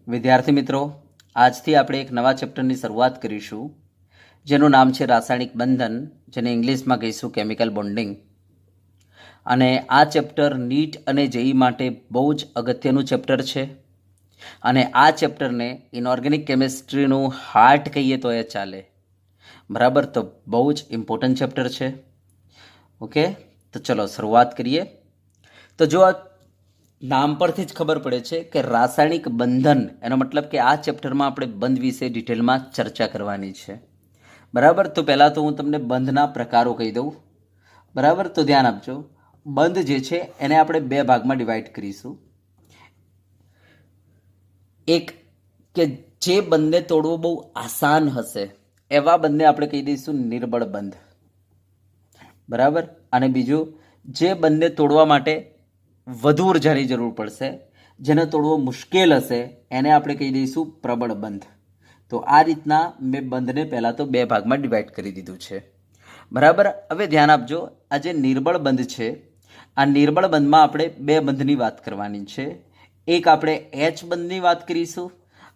વિદ્યાર્થી મિત્રો, આજથી આપણે એક નવા ચેપ્ટરની શરૂઆત કરીશું જેનું નામ છે રાસાયણિક બંધન, જેને ઇંગ્લિશમાં કહીશું કેમિકલ બોન્ડિંગ. અને આ ચેપ્ટર નીટ અને જેઈ માટે બહુ જ અગત્યનું ચેપ્ટર છે. અને આ ચેપ્ટરને ઇનઓર્ગેનિક કેમિસ્ટ્રીનું હાર્ટ કહીએ તો એ ચાલે. બરાબર, તો બહુ જ ઇમ્પોર્ટન્ટ ચેપ્ટર છે. ઓકે, તો ચલો શરૂઆત કરીએ. તો જો આ નામ પરથી જ ખબર પડે છે કે રાસાયણિક બંધન, એનો મતલબ કે આ ચેપ્ટરમાં આપણે બંધ વિશે ડિટેલમાં ચર્ચા કરવાની છે. બરાબર, તો પહેલાં તો હું તમને બંધના પ્રકારો કહી દઉં. બરાબર, તો ધ્યાન આપજો. બંધ જે છે એને આપણે બે ભાગમાં ડિવાઈડ કરીશું. એક કે જે બંધને તોડવો બહુ આસાન હશે એવા બંધને આપણે કહી દઈશું નિર્બળ બંધ. બરાબર, અને બીજું જે બંધને તોડવા માટે વધુ ઉર્જાની જરૂર પડશે, જેને તોડવો મુશ્કેલ હશે, એને આપણે કહી દઈશું પ્રબળ બંધ. તો આ રીતના મેં બંધને પહેલાં તો બે ભાગમાં ડિવાઈડ કરી દીધું છે. બરાબર, હવે ધ્યાન આપજો. આ જે નિર્બળ બંધ છે, આ નિર્બળ બંધમાં આપણે બે બંધની વાત કરવાની છે. એક આપણે એચ બંધની વાત કરીશું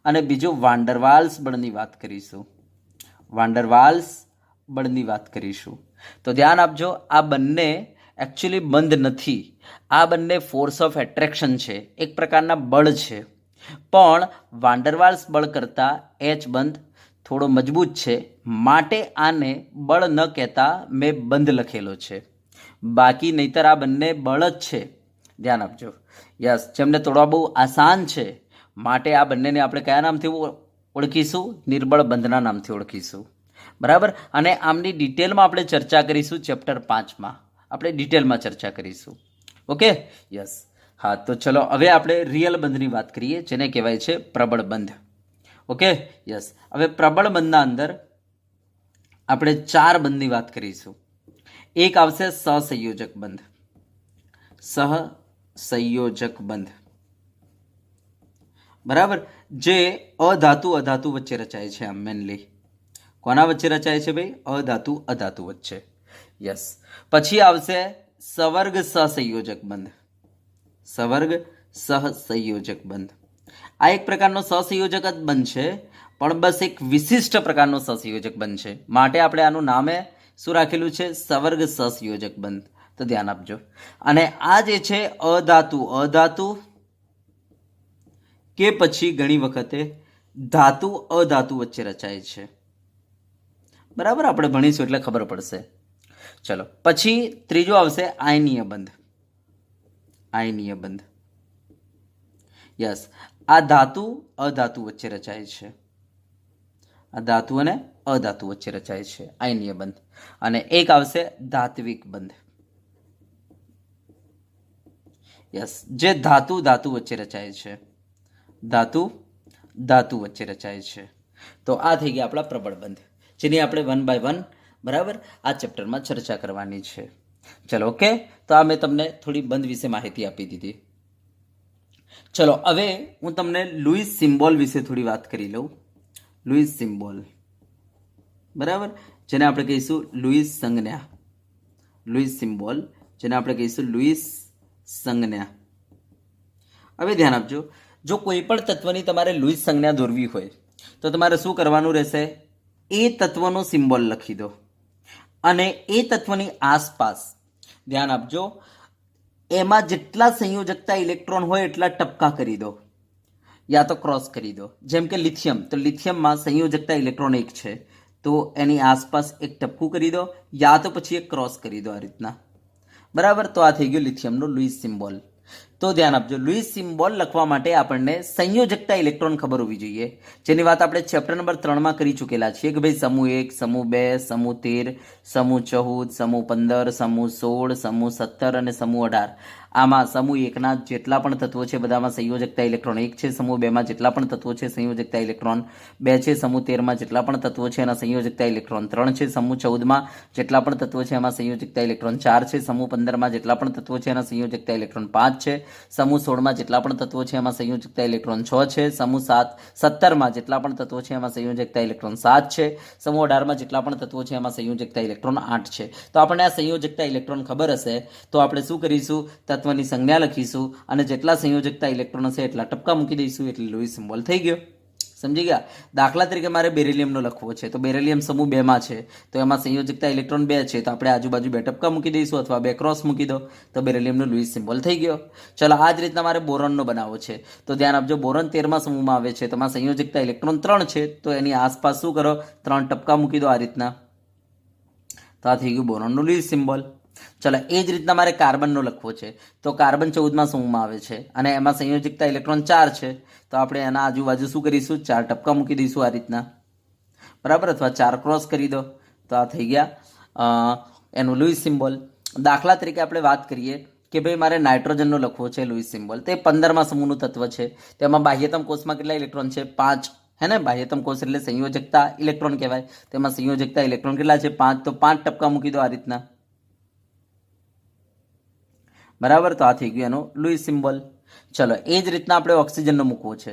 અને બીજું વાન્ડરવાલ્સ બળની વાત કરીશું. વાન્ડરવાલ્સ બળની વાત કરીશું. તો ધ્યાન આપજો, આ બંને એકચ્યુઅલી બંધ નથી. આ બંને ફોર્સ ઓફ એટ્રેક્શન છે, એક પ્રકારના બળ છે. પણ વાન્ડરવાલ્સ બળ કરતાં એચ બંધ થોડો મજબૂત છે, માટે આને બળ ન કહેતા મેં બંધ લખેલો છે. બાકી નહીતર આ બંને બળ જ છે. ધ્યાન આપજો. યસ, જેમને તોડવા બહુ આસાન છે, માટે આ બંનેને આપણે કયા નામથી ઓળખીશું? નિર્બળ બંધના નામથી ઓળખીશું. બરાબર, અને આમની ડિટેલમાં આપણે ચર્ચા કરીશું ચેપ્ટર 5માં. આપણે ડિટેલમાં ચર્ચા કરીશું. Okay, yes. હા, તો ચલો હવે આપણે રિયલ બંધની વાત કરીએ, જેને કહેવાય છે પ્રબળ બંધ. Okay, yes. હવે પ્રબળ બંધના અંદર આપણે 4 બંધની વાત કરીશું. એક આવશે સહસંયોજક બંધ. સહસંયોજક બંધ. બરાબર, જે અધાતુ અધાતુ વચ્ચે રચાય છે. આમ મેનલી કોના વચ્ચે રચાય છે ભાઈ? અધાતુ અધાતુ વચ્ચે. યસ. પછી આવશે સવર્ગ સહસંયોજક બંધ. સવર્ગ સહસંયોજક બંધ. આ એક પ્રકારનો સહસંયોજક જ બંધ છે, પણ બસ એક વિશિષ્ટ પ્રકારનો સહસંયોજક બંધ છે, માટે આપણે આનું નામે શું રાખેલું છે? સવર્ગ સહસંયોજક બંધ. તો ધ્યાન આપજો. અને આ જે છે અધાતુ અધાતુ કે પછી ઘણી વખતે ધાતુ અધાતુ વચ્ચે રચાય છે. બરાબર, આપણે ભણીશું એટલે ખબર પડશે. ચલો, પછી ત્રીજો આવશે આયનીય બંધ. આયનીય બંધ. યસ, આ ધાતુ અધાતુ વચ્ચે રચાય છે. આ ધાતુ અને અધાતુ વચ્ચે રચાય છે, આયનીય બંધ. અને એક આવશે ધાત્વિક બંધ. યસ, જે ધાતુ ધાતુ વચ્ચે રચાય છે. ધાતુ ધાતુ વચ્ચે રચાય છે. તો આ થઈ ગયા આપણા પ્રબળ બંધ, જેની આપણે 1 by 1 બરાબર આ ચેપ્ટરમાં ચર્ચા કરવાની છે. ચલો, ઓકે. તો આ મેં તમને થોડી બંધ વિશે માહિતી આપી દીધી. ચલો, હવે હું તમને લુઈસ સિમ્બોલ વિશે થોડી વાત કરી લઉં. લુઈસ સિમ્બોલ, બરાબર, જેને આપણે કહીશું લુઈસ સંજ્ઞા. લુઈસ સિમ્બોલ, જેને આપણે કહીશું લુઈસ સંજ્ઞા. હવે ધ્યાન આપજો, જો કોઈ પણ તત્વની તમારે લુઈસ સંજ્ઞા દોરવી હોય તો તમારે શું કરવાનું રહેશે? એ તત્વનો સિમ્બોલ લખી દો અને એ તત્વની આસપાસ ધ્યાન આપજો, એમાં જેટલા સંયોજકતા ઇલેક્ટ્રોન હોય એટલા ટપકા કરી દો, યા તો ક્રોસ કરી દો. જેમ કે લિથિયમ, તો લિથિયમમાં સંયોજકતા ઇલેક્ટ્રોન 1 છે, તો એની આસપાસ એક ટપકું કરી દો, યા તો પછી એક ક્રોસ કરી દો આ રીતના. બરાબર, તો આ થઈ ગયું લિથિયમનો લુઈસ સિમ્બોલ. તો ધ્યાન આપજો, લુઈસ સિમ્બોલ લખવા માટે આપણને સંયોજકતા ઇલેક્ટ્રોન ખબર હોવી જોઈએ, જેની વાત આપણે ચેપ્ટર નંબર 3માં કરી ચૂકેલા છીએ કે ભાઈ સમૂહ 1, સમૂહ 2, સમૂહ 13, સમૂહ 14, સમૂહ 15, સમૂહ 16, સમૂહ 17 અને સમૂહ 18. આમાં સમૂહ 1ના જેટલા પણ તત્વો છે બધામાં સંયોજકતા ઇલેક્ટ્રોન 1 છે. સમૂહ 2માં જેટલા પણ તત્વો છે સંયોજકતા ઇલેક્ટ્રોન 2 છે. સમૂહ 13માં જેટલા પણ તત્વો છે એના સંયોજકતા ઇલેક્ટ્રોન 3 છે. સમૂહ 14માં જેટલા પણ તત્વો છે એમાં સંયોજકતા ઇલેક્ટ્રોન 4 છે. સમૂહ 15માં જેટલા પણ તત્વો છે એના સંયોજકતા ઇલેક્ટ્રોન 5 છે. સમૂહ 16માં જેટલા પણ તત્વો છે એમાં સંયોજકતા ઇલેક્ટ્રોન 6 છે. સમૂહ 17માં જેટલા પણ તત્વો છે એમાં સંયોજકતા ઇલેક્ટ્રોન 7 છે. સમૂહ 18માં જેટલા પણ તત્વો છે એમાં સંયોજકતા ઇલેક્ટ્રોન 8 છે. તો આપણને આ સંયોજકતા ઇલેક્ટ્રોન ખબર હશે તો આપણે શું કરીશું, તત્વની સંજ્ઞા લખીશું અને જેટલા સંયોજકતા ઇલેક્ટ્રોન હશે એટલા ટપકા મૂકી દઈશું એટલે લૂઈસ સિમ્બોલ થઈ ગયો. સમજી ગયા. દાખલા તરીકે મારે બેરિલિયમનો લખવો છે તો બેરિલિયમ સમૂહ 2માં છે તો એમાં સંયોજકતા ઇલેક્ટ્રોન 2 છે તો આપણે આજુબાજુ 2 ટપકા મૂકી દઈશું અથવા 2 ક્રોસ મૂકી દો તો બેરિલિયમનો લૂઈસ સિમ્બોલ થઈ ગયો. ચલો આ જ રીતના મારે બોરોનનો બનાવવો છે તો ધ્યાન આપજો, બોરોન 13મા સમૂહમાં આવે છે તો એમાં સંયોજકતા ઇલેક્ટ્રોન 3 છે તો એની આસપાસ શું કરો, 3 ટપકા મૂકી દો આ રીતના. તો આ થઈ ગયું બોરોનનું લૂઈસ સિમ્બોલ. ચલો એ જ રીતના મારે કાર્બનનો લખવો છે તો કાર્બન 14મા સમૂહમાં આવે છે અને એમાં સંયોજકતા ઇલેક્ટ્રોન 4 છે તો આપણે એના આજુબાજુ શું કરીશું, 4 ટપકા મૂકી દઈશું આ રીતના, બરાબર, અથવા 4 ક્રોસ કરી દો તો આ થઈ ગયા એનું લૂઈસ સિમ્બોલ. દાખલા તરીકે આપણે વાત કરીએ કે ભાઈ મારે નાઇટ્રોજનનો લખવો છે લૂઈસ સિમ્બોલ, તે 15મા સમૂહનું તત્વ છે. તેમાં બાહ્યતમ કોષમાં કેટલા ઇલેક્ટ્રોન છે, 5, હે ને. બાહ્યતમ કોષ એટલે સંયોજકતા ઇલેક્ટ્રોન કહેવાય. તેમાં સંયોજકતા ઇલેક્ટ્રોન કેટલા છે, 5, તો 5 ટપકા મૂકી દો આ રીતના, બરાબર. તો આ થઈ ગયું એનો લૂઈસ સિમ્બોલ. ચલો એ જ રીતના આપણે ઓક્સિજનનો મૂકવો છે,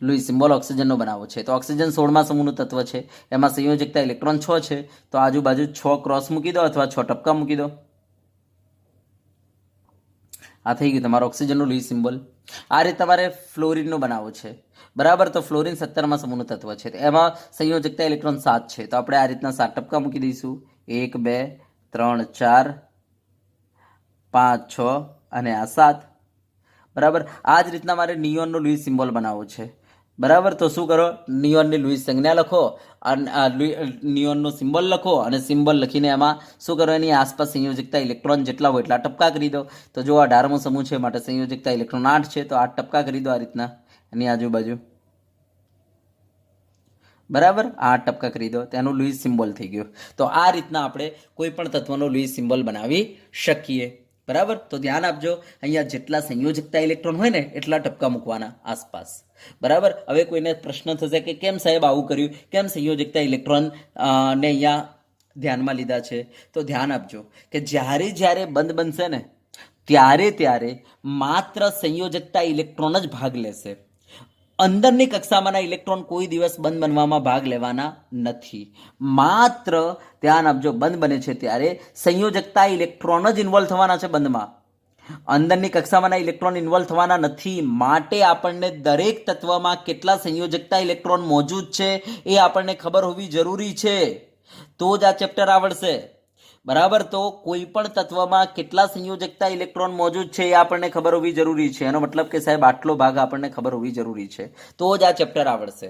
લૂઈસ સિમ્બોલ ઓક્સિજનનો બનાવવો છે તો ઓક્સિજન 16મા સમૂહનું તત્વ છે, એમાં સંયોજકતા ઇલેક્ટ્રોન 6 છે તો આજુબાજુ 6 ક્રોસ મૂકી દો અથવા 6 ટપકા મૂકી દો. આ થઈ ગયું તમારો ઓક્સિજનનું લૂઈસ સિમ્બોલ. આ રીતે તમારે ફ્લોરિનનો બનાવવો છે, બરાબર. તો ફ્લોરિન 17મા સમૂહનું તત્વ છે તો એમાં સંયોજકતા ઇલેક્ટ્રોન 7 છે તો આપણે આ રીતના 7 ટપકા મૂકી દઈશું, 1 2 3 4 5 6 અને આ 7, બરાબર. આ જ રીતના મારે નિયોનનો લૂઈસ સિમ્બોલ બનાવવો છે, બરાબર. તો શું કરો, નિયોનની લૂઈસ સંજ્ઞા લખો અને નિયોનનો સિમ્બોલ લખો અને સિમ્બોલ લખીને એમાં શું કરો, એની આસપાસ સંયોજકતા ઇલેક્ટ્રોન જેટલા હોય એટલા ટપકા કરી દો. તો જો 18મો સમૂહ છે માટે સંયોજકતા ઇલેક્ટ્રોન 8 છે તો 8 ટપકા કરી દો આ રીતના એની આજુબાજુ, બરાબર. 8 ટપકા કરી દો, તેનું લૂઈસ સિમ્બોલ થઈ ગયું. તો આ રીતના આપણે કોઈ પણ તત્વનો લૂઈસ સિમ્બોલ બનાવી શકીએ, બરાબર. તો ધ્યાન આપજો, અહીંયા જેટલા સંયોજકતા ઇલેક્ટ્રોન હોય ને એટલા ટપકા મૂકવાના આસપાસ, બરાબર. હવે કોઈને પ્રશ્ન થશે કે કેમ સાહેબ આવું કર્યું, કેમ સંયોજકતા ઇલેક્ટ્રોન ને અહીંયા ધ્યાનમાં લીધા છે. તો ધ્યાન આપજો કે જ્યારે જ્યારે બંધ બનશે ને ત્યારે માત્ર સંયોજકતા ઇલેક્ટ્રોન જ ભાગ લેશે. અંદરની કક્ષામાંના ઇલેક્ટ્રોન કોઈ દિવસ બંધ બનવામાં ભાગ લેવાના નથી. માત્ર ધ્યાન આપજો, બંધ બને છે ત્યારે સંયોજકતા ઇલેક્ટ્રોન જ ઇન્વોલ્વ થવાના છે બંધમાં, અંદરની કક્ષામાંના ઇલેક્ટ્રોન ઇન્વોલ્વ થવાના નથી. માટે આપણને દરેક તત્વમાં કેટલા સંયોજકતા ઇલેક્ટ્રોન મોજૂદ છે એ આપણને ખબર હોવી જરૂરી છે, તો જ આ ચેપ્ટર આવડશે, બરાબર. તો કોઈ પણ તત્વમાં કેટલા સંયોજકતા ઇલેક્ટ્રોન મોજૂદ છે એ આપણને ખબર હોવી જરૂરી છે. એનો મતલબ કે સાહેબ આટલો ભાગ આપણને ખબર હોવી જરૂરી છે તો જ આ ચેપ્ટર આવડશે.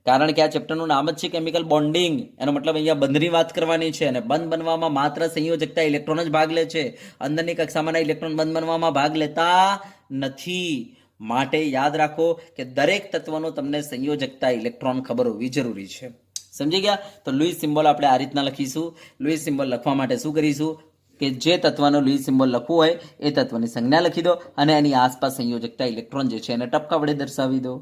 કારણ કે આ ચેપ્ટરનું નામ જ છે કેમિકલ બોન્ડિંગ. એનો મતલબ અહીંયા બંધની વાત કરવાની છે અને બંધ બનવામાં માત્ર સંયોજકતા ઇલેક્ટ્રોન જ ભાગ લે છે, અંદરની કક્ષામાંના ઇલેક્ટ્રોન બંધ બનવામાં ભાગ લેતા નથી. માટે યાદ રાખો કે દરેક તત્વનો તમને સંયોજકતા ઇલેક્ટ્રોન ખબર હોવી જરૂરી છે. સમજી ગયા. તો લૂઈસ સિમ્બોલ આપણે આ રીતના લખીશું. લૂઈસ સિમ્બોલ લખવા માટે શું કરીશું કે જે તત્વનો લૂઈસ સિમ્બોલ લખવું હોય એ તત્વની સંજ્ઞા લખી દો અને એની આસપાસ સંયોજકતા ઇલેક્ટ્રોન જે છે એને ટપકા વડે દર્શાવી દો.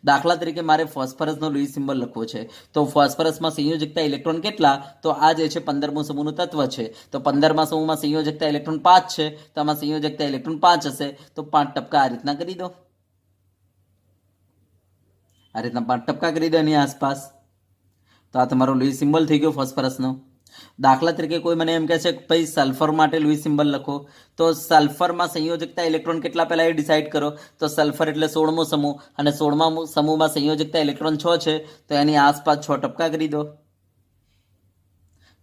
દાખલા તરીકે મારે ફોસ્ફરસનો લૂઈસ સિમ્બોલ લખવો છે તો ફોસ્ફરસમાં સંયોજકતા ઇલેક્ટ્રોન કેટલા, તો આ જે છે 15મું સમૂહનું તત્વ છે તો 15મા સમૂહમાં સંયોજકતા ઇલેક્ટ્રોન 5 છે તો આમાં સંયોજકતા ઇલેક્ટ્રોન 5 હશે તો 5 ટપકા આ રીતના કરી દો, આ રીતના 5 ટપકા કરી દો એની આસપાસ. તો આ તમારો લૂઈસ સિમ્બોલ થઈ ગયો ફોસ્ફરસનો. દાખલા તરીકે કોઈ મને એમ કહે છે કે ભાઈ સલ્ફર માટે લૂઈસ સિમ્બોલ લખો તો સલ્ફરમાં સંયોજકતા ઇલેક્ટ્રોન કેટલા પહેલા એ ડિસાઈડ કરો. તો સલ્ફર એટલે 16મો સમૂહ અને 16મા સમૂહમાં સંયોજકતા ઇલેક્ટ્રોન 6 છે તો એની આસપાસ 6 ટપકા કરી દો.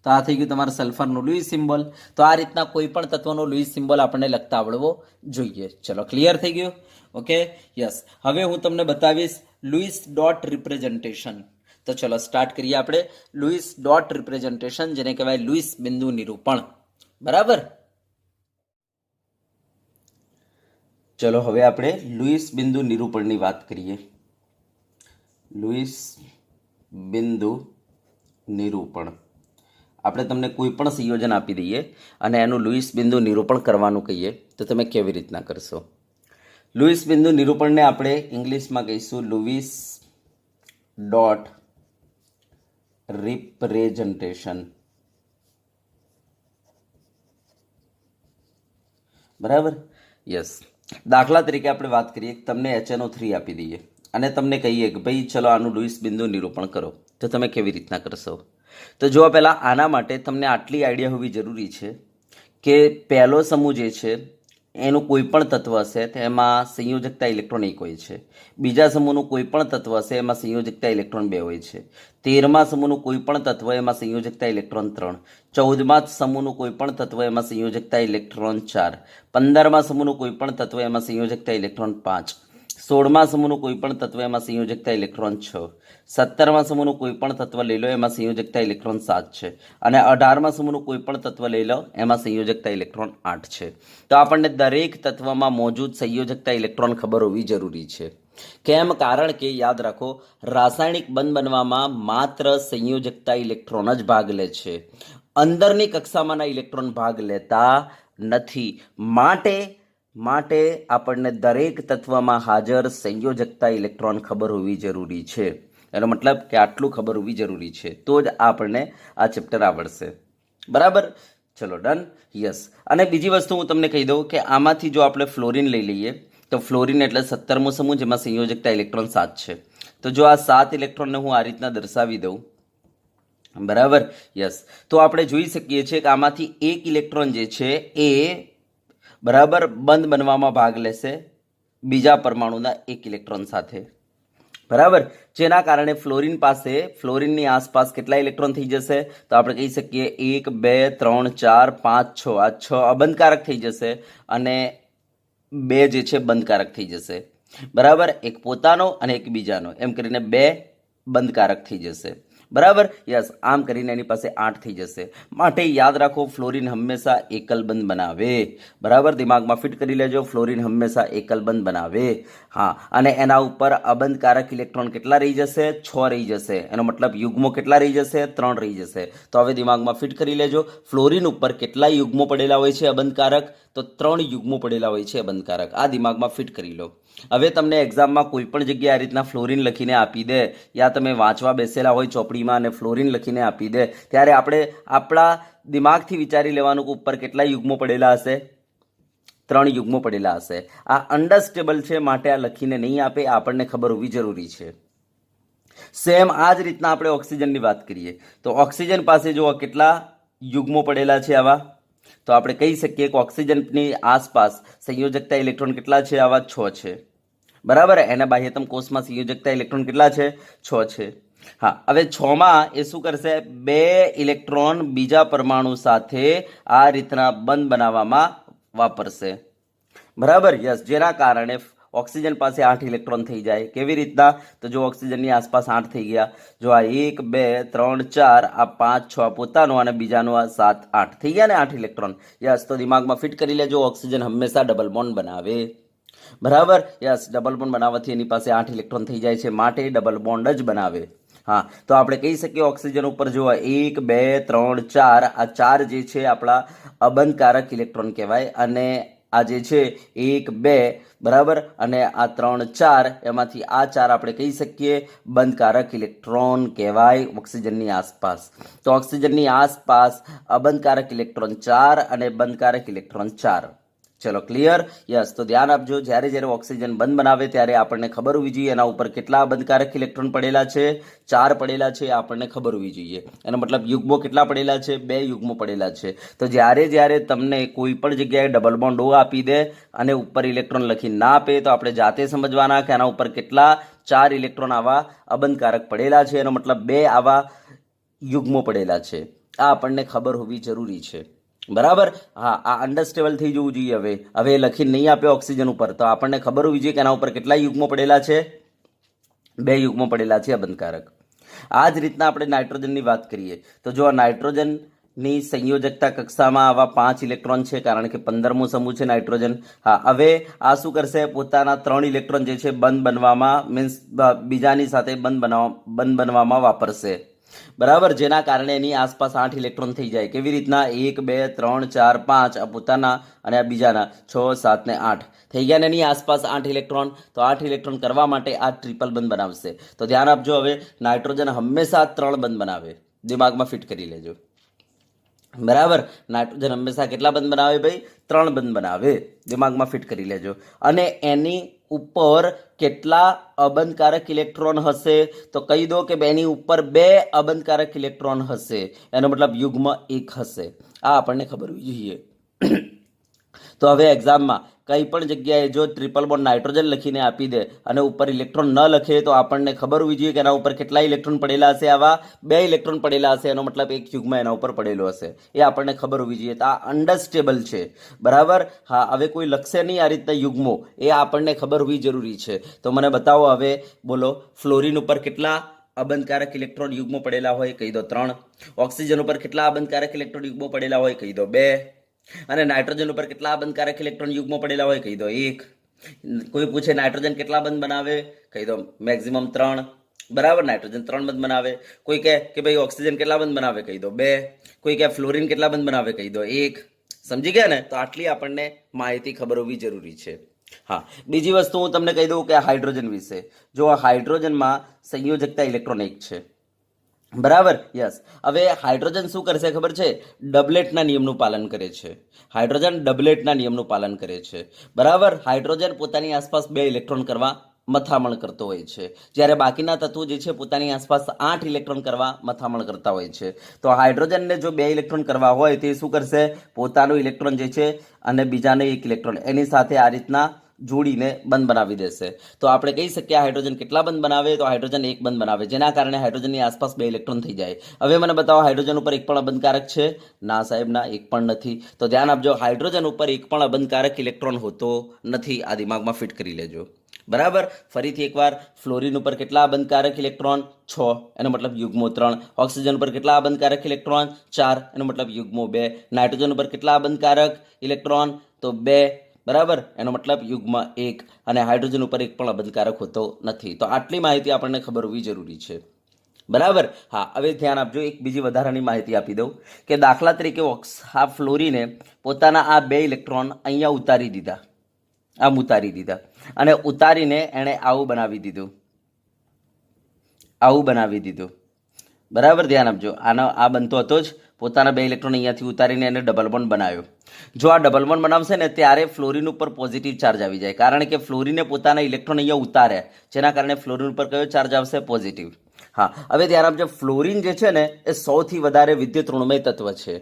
તો આ થઈ ગયું તમારા સલ્ફરનું લૂઈસ સિમ્બોલ. તો આ રીતના કોઈ પણ તત્વનો લૂઈસ સિમ્બોલ આપણને લખતા આવડવો જોઈએ. ચલો ક્લિયર થઈ ગયું, ઓકે, યસ. હવે હું તમને બતાવીશ લૂઈસ ડોટ રિપ્રેઝન્ટેશન. તો ચલો સ્ટાર્ટ કરીએ આપણે લૂઈસ ડોટ રિપ્રેઝન્ટેશન, જેને કહેવાય લૂઈસ બિંદુ નિરૂપણ, બરાબર. ચલો હવે આપણે લૂઈસ બિંદુ નિરૂપણની વાત કરીએ. લૂઈસ બિંદુ નિરૂપણ, આપણે તમને કોઈ પણ સંયોજન આપી દઈએ અને એનું લૂઈસ બિંદુ નિરૂપણ કરવાનું કહીએ તો તમે કેવી રીતના કરશો. લૂઈસ બિંદુ નિરૂપણને આપણે ઇંગ્લિશમાં કહીશું લૂઈસ ડોટ રિપ્રેઝન્ટેશન, બરાબર, યસ. દાખલા તરીકે આપણે વાત કરીએ કે તમને HNO3 આપી દઈએ અને તમને કહીએ કે ભાઈ ચલો આનું લुईस બિંદુ નિરૂપણ કરો, તો તમે કેવી રીતના કરશો? તો જો પહેલાં આના માટે તમને આટલી આઈડિયા હોવી જરૂરી છે કે પહેલો સમૂહ જે છે એનું કોઈ પણ તત્વ હશે તેમાં સંયોજકતા ઇલેક્ટ્રોન 1 હોય છે, બીજા સમૂહનું કોઈ પણ તત્વ હશે એમાં સંયોજકતા ઇલેક્ટ્રોન 2 હોય છે, 13મા સમૂહનું કોઈ પણ તત્વ એમાં સંયોજકતા ઇલેક્ટ્રોન 3, 14મા સમૂહનું કોઈ પણ તત્વ એમાં સંયોજકતા ઇલેક્ટ્રોન 4, 15મા સમૂહનું કોઈ પણ તત્વ એમાં સંયોજકતા ઇલેક્ટ્રોન 5, 16મા સમૂહનું કોઈ પણ તત્વ એમાં સંયોજકતા ઇલેક્ટ્રોન 6, 17મા સમૂહનું કોઈ પણ તત્વ લઈ લો એમાં સંયોજકતા ઇલેક્ટ્રોન 7 છે અને 18મા સમૂહનું કોઈ પણ તત્વ લઈ લો એમાં સંયોજકતા ઇલેક્ટ્રોન 8 છે. તો આપણને દરેક તત્વમાં મોજૂદ સંયોજકતા ઇલેક્ટ્રોન ખબર હોવી જરૂરી છે. કેમ? કારણ કે યાદ રાખો, રાસાયણિક બંધ બનવામાં માત્ર સંયોજકતા ઇલેક્ટ્રોન જ ભાગ લે છે, અંદરની કક્ષામાંના ઇલેક્ટ્રોન ભાગ લેતા નથી. માટે આપણને દરેક તત્વમાં હાજર સંયોજકતા ઇલેક્ટ્રોન ખબર હોવી જરૂરી છે. એનો મતલબ કે આટલું ખબર હોવી જરૂરી છે, તો જ આપણને આ ચેપ્ટર આવડશે. બરાબર? ચલો ડન. યસ. અને બીજી વસ્તુ હું તમને કહી દઉં કે આમાંથી જો આપણે ફ્લોરિન લઈ લઈએ તો ફ્લોરિન એટલે 17મો સમૂહ જેમાં સંયોજકતા ઇલેક્ટ્રોન 7 છે. તો જો આ 7 ઇલેક્ટ્રોનને હું આ રીતના દર્શાવી દઉં, બરાબર? યસ. તો આપણે જોઈ શકીએ છીએ કે આમાંથી એક ઇલેક્ટ્રોન જે છે એ બરાબર બંધ બનવામાં ભાગ લેશે બીજા પરમાણુના એક ઇલેક્ટ્રોન સાથે, બરાબર? જેના કારણે ફ્લોરિનની આસપાસ કેટલા ઇલેક્ટ્રોન થઈ જશે? તો આપણે કહી શકીએ 1 2 3 4 5 6, આ 6 અબંધકારક થઈ જશે અને 2 જે છે બંધકારક થઈ જશે, બરાબર? એક પોતાનો અને એક બીજાનો, એમ કરીને 2 બંધકારક થઈ જશે, બરાબર? યસ. આમ કરીને એની પાસે 8 થઈ જશે. માટે યાદ રાખો, ફ્લોરિન હંમેશા એકલ બંધ બનાવે, બરાબર? દિમાગમાં ફિટ કરી લેજો, ફ્લોરિન હંમેશા એકલ બંધ બનાવે. હા, અને એના ઉપર અબંધકારક ઇલેક્ટ્રોન કેટલા રહી જશે? 6 રહી જશે. એનો મતલબ યુગ્મો કેટલા રહી જશે? 3 રહી જશે. તો હવે દિમાગમાં ફિટ કરી લેજો, ફ્લોરિન ઉપર કેટલા યુગ્મો પડેલા હોય છે અબંધકારક? તો 3 યુગ્મો પડેલા હોય છે અબંધકારક. આ દિમાગમાં ફિટ કરી લો. હવે તમને એક્ઝામમાં કોઈ પણ જગ્યાએ આ રીતના ફ્લોરિન લખીને આપી દે, યા તમે વાંચવા બેસેલા હોય ચોપડીમાં અને ફ્લોરિન લખીને આપી દે, ત્યારે આપણે આપણા દિમાગથી વિચારી લેવાનું કે ઉપર કેટલા યુગ્મો પડેલા હશે? 3 યુગ્મો પડેલા હશે. આ અન્ડરસ્ટેબલ છે, માટે આ લખીને નહીં આપે, આપણને ખબર હોવી જરૂરી છે. સેમ આ જ રીતના આપણે ઓક્સિજનની વાત કરીએ તો ઓક્સિજન પાસે જો કેટલા યુગ્મો પડેલા છે આવા? તો આપણે કહી શકીએ કે ઓક્સિજનની આસપાસ સંયોજકતા ઇલેક્ટ્રોન કેટલા છે? આવા 6 છે, બરાબર? એના બાહ્યતમ કોષમાં સંયોજકતા ઇલેક્ટ્રોન કેટલા છે? 6 છે. હા, હવે 6માં એ શું કરશે? 2 ઇલેક્ટ્રોન બીજા પરમાણુ સાથે આ રીતના બંધ બનાવવામાં વાપરશે, બરાબર? યસ. જેના કારણે ઓક્સિજન પાસે 8 ઇલેક્ટ્રોન થઈ જાય. કેવી રીતના? તો જો ઓક્સિજનની આસપાસ 8 થઈ ગયા, જો આ 1 2 3 4, આ 5 6 પોતાનો અને બીજાનો આ 7 8 થઈ ગયા ને 8 ઇલેક્ટ્રોન. યસ. તો દિમાગમાં ફિટ કરી લેજો, ઓક્સિજન હંમેશા ડબલ બોન્ડ બનાવે, બરાબર? યસ. ડબલ બોન્ડ બનાવવાથી એની પાસે 8 ઇલેક્ટ્રોન થઈ જાય છે, માટે ડબલ બોન્ડ જ બનાવે. હા, તો આપણે કહી શકીએ ઓક્સિજન ઉપર જો 1 2 3 4, આ 4 જે છે આપણા અબંધકારક ઇલેક્ટ્રોન કહેવાય, અને આ જે છે 1 2, બરાબર, અને આ 3 4, એમાંથી આ 4 આપણે કહી શકીએ બંધકારક ઇલેક્ટ્રોન કહેવાય ઓક્સિજનની આસપાસ. તો ઓક્સિજનની આસપાસ અબંધકારક ઇલેક્ટ્રોન 4 અને બંધકારક ઇલેક્ટ્રોન 4. ચલો ક્લિયર? યસ. તો ધ્યાન આપજો, જ્યારે ઓક્સિજન બંધ બનાવે ત્યારે આપણને ખબર હોવી જોઈએ એના ઉપર કેટલા બંધકારક ઇલેક્ટ્રોન પડેલા છે? 4 પડેલા છે, આપણને ખબર હોવી જોઈએ. એનો મતલબ યુગ્મો કેટલા પડેલા છે? 2 યુગ્મો પડેલા છે. તો જ્યારે તમને કોઈ પણ જગ્યાએ ડબલ બોન્ડ O આપી દે અને ઉપર ઇલેક્ટ્રોન લખી ના આપે, તો આપણે જાતે સમજવાના કે આના ઉપર કેટલા 4 ઇલેક્ટ્રોન આવા અબંધકારક પડેલા છે, એનો મતલબ 2 આવા યુગ્મો પડેલા છે. આ આપણને ખબર હોવી જરૂરી છે, બરાબર? હા, આ અન્ડરસ્ટેબલ થઈ જવું જોઈએ. હવે લખી નહીં આપે ઓક્સિજન ઉપર, તો આપણને ખબર હોવી જોઈએ કે એના ઉપર કેટલા યુગ્મો પડેલા છે? 2 યુગ્મો પડેલા છે અબંધકારક. આ જ રીતના આપણે નાઇટ્રોજનની વાત કરીએ તો જો આ નાઇટ્રોજનની સંયોજકતા કક્ષામાં આવા 5 ઇલેક્ટ્રોન છે, કારણ કે 15મો સમૂહ છે નાઇટ્રોજન. હા, હવે આ શું કરશે? પોતાના 3 ઇલેક્ટ્રોન જે છે બંધ બનવામાં, મીન્સ બીજાની સાથે બંધ બનવામાં વાપરશે, બરાબર? જેના કારણે એની આસપાસ 8 ઇલેક્ટ્રોન થઈ જાય. કેવી રીતના? 1 2 3 4 5, આ પોતાના અને આ બીજાના 6 7 ને 8 થઈ ગયા ને એની આસપાસ 8 ઇલેક્ટ્રોન. તો 8 ઇલેક્ટ્રોન કરવા માટે આ ટ્રિપલ બંધ બનાવશે. તો ધ્યાન આપજો, હવે નાઇટ્રોજન હંમેશા 3 બંધ બનાવે, દિમાગમાં ફિટ કરી લેજો. બરાબર. નાઇટ્રોજન હંમેશા કેટલા બંધ બનાવે ભાઈ? 3 બંધ બનાવે. દિમાગમાં ફિટ કરી લેજો. અને એની ઉપર કેટલા અબંધકારક ઇલેક્ટ્રોન હશે? તો કહી દો કે એની ઉપર 2 અબંધકારક ઇલેક્ટ્રોન હશે. એનો મતલબ યુગ્મ 1 હશે. આ આપણને ખબર હોવી જોઈએ. તો હવે એક્ઝામમાં કંઈ પણ જગ્યાએ જો ટ્રિપલ બોન્ડ નાઇટ્રોજન લખીને આપી દે અને ઉપર ઇલેક્ટ્રોન ન લખે તો આપણને ખબર હોવી જોઈએ કે એના ઉપર કેટલા ઇલેક્ટ્રોન પડેલા હશે? આવા 2 ઇલેક્ટ્રોન પડેલા હશે. એનો મતલબ એક યુગ્મ એના ઉપર પડેલો હશે. એ આપણને ખબર હોવી જોઈએ. તો આ અન્ડરસ્ટેબલ છે. બરાબર. હા, હવે કોઈ લખશે નહીં આ રીતના યુગ્મો, એ આપણને ખબર હોવી જરૂરી છે. તો મને બતાવો હવે, બોલો, ફ્લોરિન ઉપર કેટલા અબંધકારક ઇલેક્ટ્રોન યુગ્મો પડેલા હોય? કહી દો 3. ઓક્સિજન ઉપર કેટલા અબંધકારક ઇલેક્ટ્રોન યુગ્મો પડેલા હોય? કહી દો 2. અને નાઇટ્રોજન ઉપર કેટલા અબંધકારક ઇલેક્ટ્રોન યુગ્મો પડેલા હોય? કહી દો 1. કોઈ પૂછે નાઇટ્રોજન કેટલા બંધ બનાવે? કહી દો મેક્સિમમ 3. બરાબર, નાઇટ્રોજન 3 બંધ બનાવે. કોઈ કહે કે ભાઈ ઓક્સિજન કેટલા બંધ બનાવે? કહી દો 2. કોઈ કહે ફ્લોરિન કેટલા બંધ બનાવે? કહી દો 1. સમજી ગયા ને? તો આટલી આપણને માહિતી ખબર હોવી જરૂરી છે. હા, બીજી વસ્તુ હું તમને કહી દઉં કે હાઇડ્રોજન વિશે. જો હાઇડ્રોજનમાં સંયોજકતા ઇલેક્ટ્રોન 1 છે. બરાબર. યસ. હવે હાઇડ્રોજન શું કરશે ખબર છે? ડબલેટના નિયમનું પાલન કરે છે. હાઇડ્રોજન ડબલેટના નિયમનું પાલન કરે છે. બરાબર. હાઇડ્રોજન પોતાની આસપાસ 2 ઇલેક્ટ્રોન કરવા મથામણ કરતો હોય છે, જ્યારે બાકીના તત્વો જે છે પોતાની આસપાસ 8 ઇલેક્ટ્રોન કરવા મથામણ કરતા હોય છે. તો હાઇડ્રોજનને જો 2 ઇલેક્ટ્રોન કરવા હોય તે શું કરશે? પોતાનું ઇલેક્ટ્રોન જે છે અને બીજાને 1 ઇલેક્ટ્રોન એની સાથે આ રીતના જોડીને બંધ બનાવી દેશે. તો આપણે કહી શકીએ હાઇડ્રોજન કેટલા બંધ બનાવે? તો હાઇડ્રોજન 1 બંધ બનાવે, જેના કારણે હાઇડ્રોજનની આસપાસ 2 ઇલેક્ટ્રોન થઈ જાય. હવે મને બતાવો, હાઇડ્રોજન ઉપર એક પણ અબંધકારક છે? ના સાહેબ, ના, એક પણ નથી. તો ધ્યાન આપજો, હાઇડ્રોજન ઉપર એક પણ અબંધકારક ઇલેક્ટ્રોન હોતો નથી. આ દિમાગમાં ફિટ કરી લેજો. બરાબર. ફરીથી એકવાર, ફ્લોરિન ઉપર કેટલા અબંધકારક ઇલેક્ટ્રોન? 6. એનો મતલબ યુગ્મો 3. ઓક્સિજન ઉપર કેટલા અબંધકારક ઇલેક્ટ્રોન? 4. એનો મતલબ યુગ્મો 2. નાઇટ્રોજન ઉપર કેટલા અબંધકારક ઇલેક્ટ્રોન? તો 2. બરાબર. એનો મતલબ યુગ્મ 1. અને હાઇડ્રોજન ઉપર એક પણ અબંધકારક હોતો નથી. તો આટલી માહિતી આપણને ખબર હોવી જરૂરી છે. બરાબર. હા, હવે ધ્યાન આપજો, એક બીજી વધારાની માહિતી આપી દઉં કે દાખલા તરીકે આ ફ્લોરિને પોતાના આ 2 ઇલેક્ટ્રોન અહીંયા ઉતારી દીધા. આમ ઉતારી દીધા અને ઉતારીને એણે આવું બનાવી દીધું. આવું બનાવી દીધું. બરાબર. ધ્યાન આપજો, આ બનતો હતો જ. પોતાના 2 ઇલેક્ટ્રોન અહીંયાથી ઉતારીને એને ડબલ બોન્ડ બનાવ્યો. જો આ ડબલ બોન્ડ બનાવશે ને ત્યારે ફ્લોરિન ઉપર પોઝિટિવ ચાર્જ આવી જાય, કારણ કે ફ્લોરિને પોતાના ઇલેક્ટ્રોન અહીંયા ઉતાર્યા, જેના કારણે ફ્લોરિન ઉપર કયો ચાર્જ આવશે? પોઝિટિવ. હા, હવે ધ્યાન આપજો, ફ્લોરિન જે છે ને એ સૌથી વધારે વિદ્યુત ઋણમય તત્વ છે.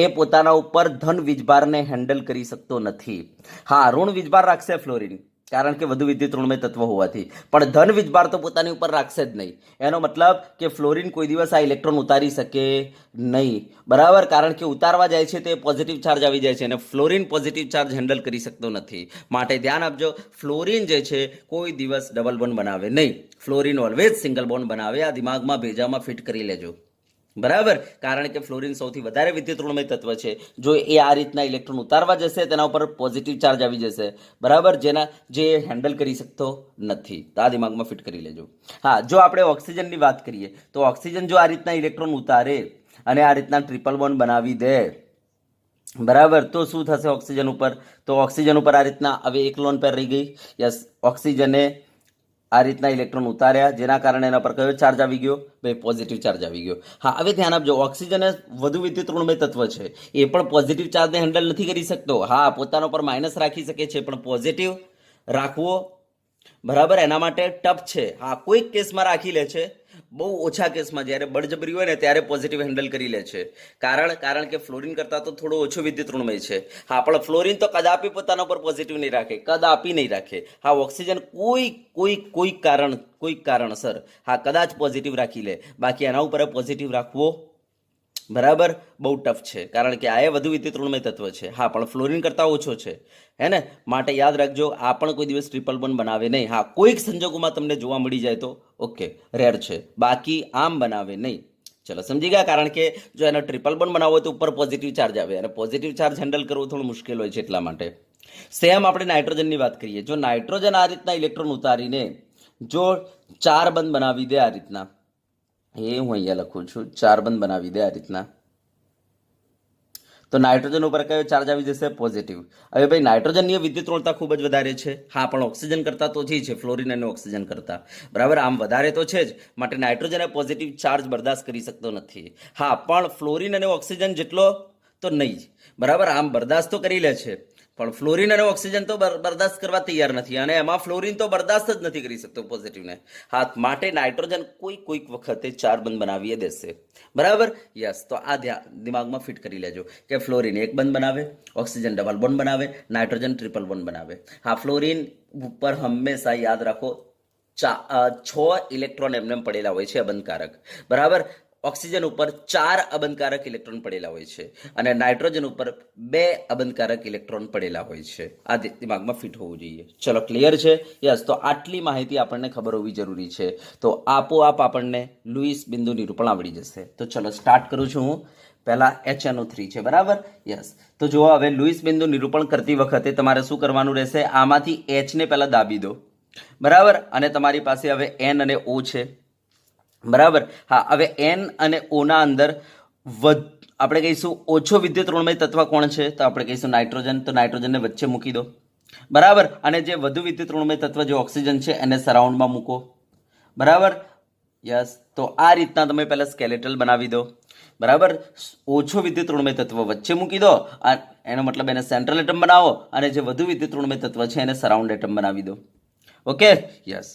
એ પોતાના ઉપર ધન વીજભારને હેન્ડલ કરી શકતો નથી. હા, ઋણ વીજભાર રાખશે ફ્લોરિન, કારણ કે વધુ વિદ્યુત ઋણમય તત્વ હોવાથી, પણ ધન વીજભાર તો પોતાની ઉપર રાખશે જ નહીં. એનો મતલબ કે ફ્લોરિન કોઈ દિવસ આ ઇલેક્ટ્રોન ઉતારી શકે નહીં. બરાબર. કારણ કે ઉતારવા જાય છે તે પોઝિટિવ ચાર્જ આવી જાય છે અને ફ્લોરિન પોઝિટિવ ચાર્જ હેન્ડલ કરી શકતો નથી. માટે ધ્યાન આપજો, ફ્લોરિન જે છે કોઈ દિવસ ડબલ બોન્ડ બનાવે નહીં. ફ્લોરિન ઓલવેઝ સિંગલ બોન્ડ બનાવે. આ દિમાગમાં ભેજામાં ફિટ કરી લેજો. બરાબર. કારણ કે ફ્લોરિન સૌથી વધારે વિદ્યુત ઋણમય તત્વ છે. જો એ આ રીતના ઇલેક્ટ્રોન ઉતારવા જશે તેના ઉપર પોઝિટિવ ચાર્જ આવી જશે. બરાબર. જે હેન્ડલ કરી શકતો નથી. તો આ દિમાગમાં ફિટ કરી લેજો. હા, જો આપણે ઓક્સિજનની વાત કરીએ તો ઓક્સિજન જો આ રીતના ઇલેક્ટ્રોન ઉતારે અને આ રીતના ટ્રિપલ બોન્ડ બનાવી દે, બરાબર, તો શું થશે ઓક્સિજન ઉપર? તો ઓક્સિજન ઉપર આ રીતના હવે એક લોન પેર રહી ગઈ. યસ, ઓક્સિજને આ રીતના ઇલેક્ટ્રોન ઉતાર્યા, જેના કારણે એના પર કયો ચાર્જ આવી ગયો? ભાઈ પોઝિટિવ ચાર્જ આવી ગયો. હા, હવે ધ્યાન આપજો, ઓક્સિજન વધુ વિદ્યુત ઋણમય તત્વ છે. એ પણ પોઝિટિવ ચાર્જને હેન્ડલ નથી કરી શકતો. હા, પોતાનો પર માઇનસ રાખી શકે છે, પણ પોઝિટિવ રાખવો, બરાબર, એના માટે ટફ છે. હા, કોઈક કેસમાં રાખી લે છે, બહુ ઓછા કેસમાં, જ્યારે બળજબરી હોય ને ત્યારે પોઝિટિવ હેન્ડલ કરી લે છે. કારણ કે ફ્લોરિન કરતાં તો થોડો ઓછો વિદ્યુત ઋણમય છે. હા, પણ ફ્લોરિન તો કદાપી પોતાના પર પોઝિટિવ નહીં રાખે, કદાપી નહીં રાખે. હા, ઓક્સિજન કોઈક કારણસર હા કદાચ પોઝિટિવ રાખી લે, બાકી એના ઉપર પોઝિટિવ રાખવો, બરાબર, બહુ ટફ છે. કારણ કે આ એ વધુ વિદ્યુત ઋણમય તત્વ છે. હા, પણ ફ્લોરિન કરતાં ઓછો છે, હે ને? માટે યાદ રાખજો, આ પણ કોઈ દિવસ ટ્રિપલ બોન્ડ બનાવે નહીં. હા, કોઈક સંજોગોમાં તમને જોવા મળી જાય તો ઓકે, રેર છે, બાકી આમ બનાવે નહીં. ચલો, સમજી ગયા? કારણ કે જો એનો ટ્રિપલ બોન્ડ બનાવવો હોય તો ઉપર પોઝિટિવ ચાર્જ આવે, અને પોઝિટિવ ચાર્જ હેન્ડલ કરવો થોડું મુશ્કેલ હોય છે. એટલા માટે સેમ આપણે નાઇટ્રોજનની વાત કરીએ. જો નાઇટ્રોજન આ રીતના ઇલેક્ટ્રોન ઉતારીને જો 4 બંધ બનાવી દે આ રીતના, એ હું અહીંયા લખું છું, 4 બંધ બનાવી દે આ રીતના, તો નાઇટ્રોજન ઉપર કયો ચાર્જ આવી જશે? પોઝિટિવ. હવે ભાઈ નાઇટ્રોજનની વિદ્યુત ઋણતા ખૂબ જ વધારે છે. હા, પણ ઓક્સિજન કરતાં તો ઓછી છે, ફ્લોરિન અને ઓક્સિજન કરતાં. બરાબર, આમ વધારે તો છે જ, માટે નાઇટ્રોજન પોઝિટિવ ચાર્જ બરદાસ્ત કરી શકતો નથી. હા, પણ ફ્લોરિન અને ઓક્સિજન જેટલો તો નહીં જ. બરાબર, આમ બરદાસ્ત તો કરી લે છે, પણ ફ્લોરિન અને ઓક્સિજન તો બરદાસ્ત કરવા તૈયાર નથી, અને એમાં ફ્લોરિન તો બરદાસ્ત જ નથી કરી શકતો પોઝિટિવને. હા, માટે નાઇટ્રોજન કોઈક વખતે 4 બંધ બનાવી દેશે. બરાબર, યસ. તો આ દિમાગમાં ફિટ કરી લેજો કે ફ્લોરિન 1 બંધ બનાવે, ઓક્સિજન ડબલ બોન્ડ બનાવે, નાઇટ્રોજન ટ્રિપલ બોન્ડ બનાવે. હા, ફ્લોરિન ઉપર હંમેશા યાદ રાખો 6 ઇલેક્ટ્રોન એમને પડેલા હોય છે અબંધકારક. બરાબર, ઓક્સિજન ઉપર 4 અબંધકારક ઇલેક્ટ્રોન પડેલા હોય છે, અને નાઇટ્રોજન ઉપર 2 અબંધકારક ઇલેક્ટ્રોન પડેલા હોય છે. આ દિમાગમાં ફિટ હોવું જોઈએ. ચલો, ક્લિયર છે? યસ. તો આટલી માહિતી આપણને ખબર હોવી જરૂરી છે. તો આપોઆપ આપણને લુઈસ બિંદુ નિરૂપણ આવડી જશે. તો ચલો સ્ટાર્ટ કરું છું હું. પહેલા HNO3 છે. બરાબર, યસ. તો જુઓ, હવે લુઈસ બિંદુ નિરૂપણ કરતી વખતે તમારે શું કરવાનું રહેશે? આમાંથી H ને પહેલા દાબી દો. બરાબર, અને તમારી પાસે હવે N અને O છે. બરાબર, હા. હવે N અને O ના અંદર આપણે કહીશું ઓછો વિદ્યુત ઋણમય તત્વ કોણ છે? તો આપણે કહીશું નાઇટ્રોજન. તો નાઇટ્રોજનને વચ્ચે મૂકી દો. બરાબર, અને જે વધુ વિદ્યુત ઋણમય તત્વ જે ઓક્સિજન છે એને સરાઉન્ડમાં મૂકો. બરાબર, યસ. તો આ રીતના તમે પહેલા સ્કેલેટલ બનાવી દો. બરાબર, ઓછો વિદ્યુત ઋણમય તત્વ વચ્ચે મૂકી દો, એનો મતલબ એને સેન્ટ્રલ એટમ બનાવો, અને જે વધુ વિદ્યુત ઋણમય તત્વ છે એને સરાઉન્ડ એટમ બનાવી દો. Okay, yes.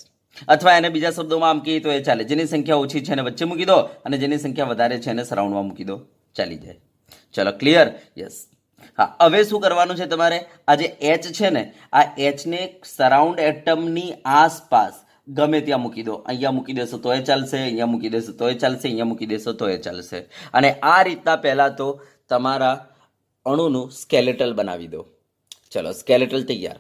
અથવા એને બીજા શબ્દોમાં આમ કહીએ તો એ ચાલે. જેની સંખ્યા ઓછી છે એને વચ્ચે મૂકી દો, અને જેની સંખ્યા વધારે છે એને સરાઉન્ડમાં મૂકી દો, ચાલી જાય. ચલો, ક્લિયર? યસ. હા, હવે શું કરવાનું છે તમારે? આ જે H છે ને, આ H ને સરાઉન્ડ એટમની આસપાસ ગમે ત્યાં મૂકી દો. અહીંયા મૂકી દેશો તો એ ચાલશે, અહીંયા મૂકી દેશો તો એ ચાલશે, અહીંયા મૂકી દેશો તો એ ચાલશે. અને આ રીતના પહેલા તો તમારા અણુનું સ્કેલેટલ બનાવી દો. ચલો, સ્કેલેટલ તૈયાર.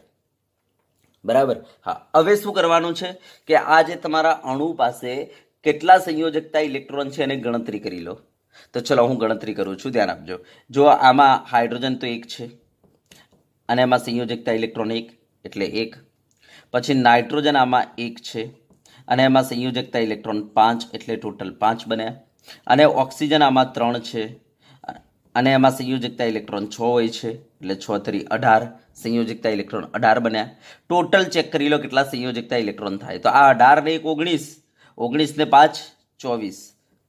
બરાબર, હા. હવે શું કરવાનું છે કે આ જે તમારા અણુ પાસે કેટલા સંયોજકતા ઇલેક્ટ્રોન છે એની ગણતરી કરી લો. તો ચલો, હું ગણતરી કરું છું, ધ્યાન આપજો. જો આમાં હાઇડ્રોજન તો 1 છે, અને એમાં સંયોજકતા ઇલેક્ટ્રોન 1 એટલે 1. પછી નાઇટ્રોજન આમાં 1 છે, અને એમાં સંયોજકતા ઇલેક્ટ્રોન 5 એટલે ટોટલ 5 બન્યા. અને ઓક્સિજન આમાં 3 છે, અને એમાં સંયોજકતા ઇલેક્ટ્રોન 6 હોય છે, એટલે 6 × 3 = 18. સંયોજકતા ઇલેક્ટ્રોન 18 બન્યા. ટોટલ ચેક કરી લો કેટલા સંયોજકતા ઇલેક્ટ્રોન થાય. તો આ 18 ને 1 19, 19 ને 5 24.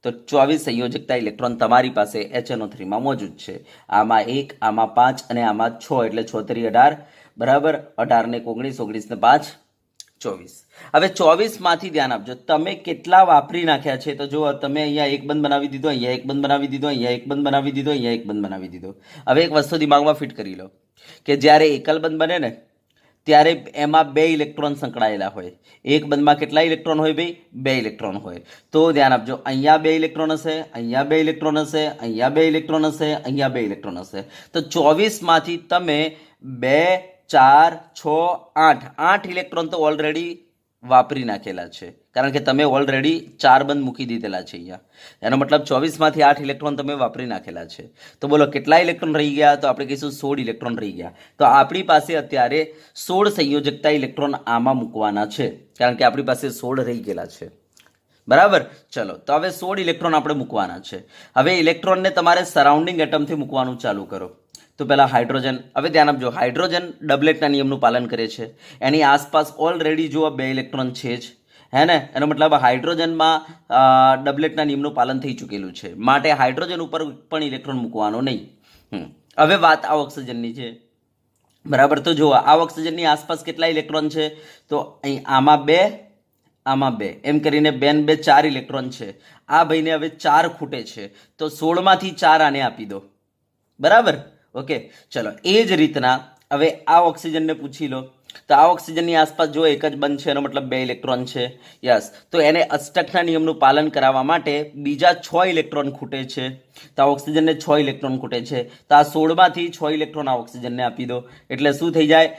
તો 24 સંયોજકતા ઇલેક્ટ્રોન તમારી પાસે HNO3 માં મોજૂદ છે. આમાં 1, આમાં 5 અને આમાં 6, એટલે 6 × 3 = 18. બરાબર, 18 ને 1 19, 19 ને 5 24. હવે 24 માંથી ધ્યાન આપજો તમે કેટલા વાપરી નાખ્યા છે. તો જો તમે અહીંયા 1 બંધ બનાવી દીધો, અહીંયા 1 બંધ બનાવી દીધો, અહીંયા 1 બંધ બનાવી દીધો, અહીંયા 1 બંધ બનાવી દીધો. હવે એક વસ્તુ દિમાગમાં ફિટ કરી લો કે જ્યારે એકલ બંધ બને ને ત્યારે એમાં 2 ઇલેક્ટ્રોન સંકળાયેલા હોય. એક બંધમાં કેટલા ઇલેક્ટ્રોન હોય ભાઈ? 2 ઇલેક્ટ્રોન હોય. તો ધ્યાન આપજો, અહીંયા 2 ઇલેક્ટ્રોન હશે, અહીંયા 2 ઇલેક્ટ્રોન હશે, અહીંયા 2 ઇલેક્ટ્રોન હશે, અહીંયા 2 ઇલેક્ટ્રોન હશે. તો 24 માંથી તમે 2 4 6 8 ઇલેક્ટ્રોન તો ઓલરેડી વાપરી નાખેલા છે, કારણ કે તમે ઓલરેડી 4 બંધ મૂકી દીધેલા છે અહીંયા. એનો મતલબ 24 માંથી 8 ઇલેક્ટ્રોન તમે વાપરી નાખેલા છે. તો બોલો કેટલા ઇલેક્ટ્રોન રહી ગયા? તો આપણે કહીશું 16 ઇલેક્ટ્રોન રહી ગયા. તો આપણી પાસે અત્યારે 16 સંયોજકતા ઇલેક્ટ્રોન આમાં મૂકવાના છે, કારણ કે આપણી પાસે 16 રહી ગયેલા છે. બરાબર, ચલો. તો હવે 16 ઇલેક્ટ્રોન આપણે મૂકવાના છે. હવે ઇલેક્ટ્રોનને તમારે સરાઉન્ડિંગ એટમથી મૂકવાનું ચાલુ કરો. તો પહેલાં હાઇડ્રોજન. હવે ધ્યાન આપજો, હાઇડ્રોજન ડબલેટના નિયમનું પાલન કરે છે. એની આસપાસ ઓલરેડી જો 2 ઇલેક્ટ્રોન છે જ, હે ને? એનો મતલબ હાઇડ્રોજનમાં ડબલેટના નિયમનું પાલન થઈ ચૂકેલું છે, માટે હાઇડ્રોજન ઉપર પણ ઇલેક્ટ્રોન મૂકવાનો નહીં. હવે વાત આ ઓક્સિજનની છે. બરાબર, તો જુઓ આ ઓક્સિજનની આસપાસ કેટલા ઇલેક્ટ્રોન છે? તો અહીં આમાં 2, આમાં 2, એમ કરીને 2 ને 2 4 ઇલેક્ટ્રોન છે. આ ભાઈને હવે 4 ખૂટે છે, તો 16 માંથી 4 આને આપી દો. બરાબર, ઓકે. ચલો, એ જ રીતના હવે આ ઓક્સિજનને પૂછી લો. તો આ ઓક્સિજનની આસપાસ જો એક જ બંધ છે, એનો મતલબ 2 ઇલેક્ટ્રોન છે. યસ. તો એને અષ્ટકના નિયમનું પાલન કરાવવા માટે બીજા 6 ઇલેક્ટ્રોન ખૂટે છે. તો આ ઓક્સિજનને 6 ઇલેક્ટ્રોન ખૂટે છે. તો આ 16 માંથી 6 ઇલેક્ટ્રોન આ ઓક્સિજનને આપી દો, એટલે શું થઈ જાય?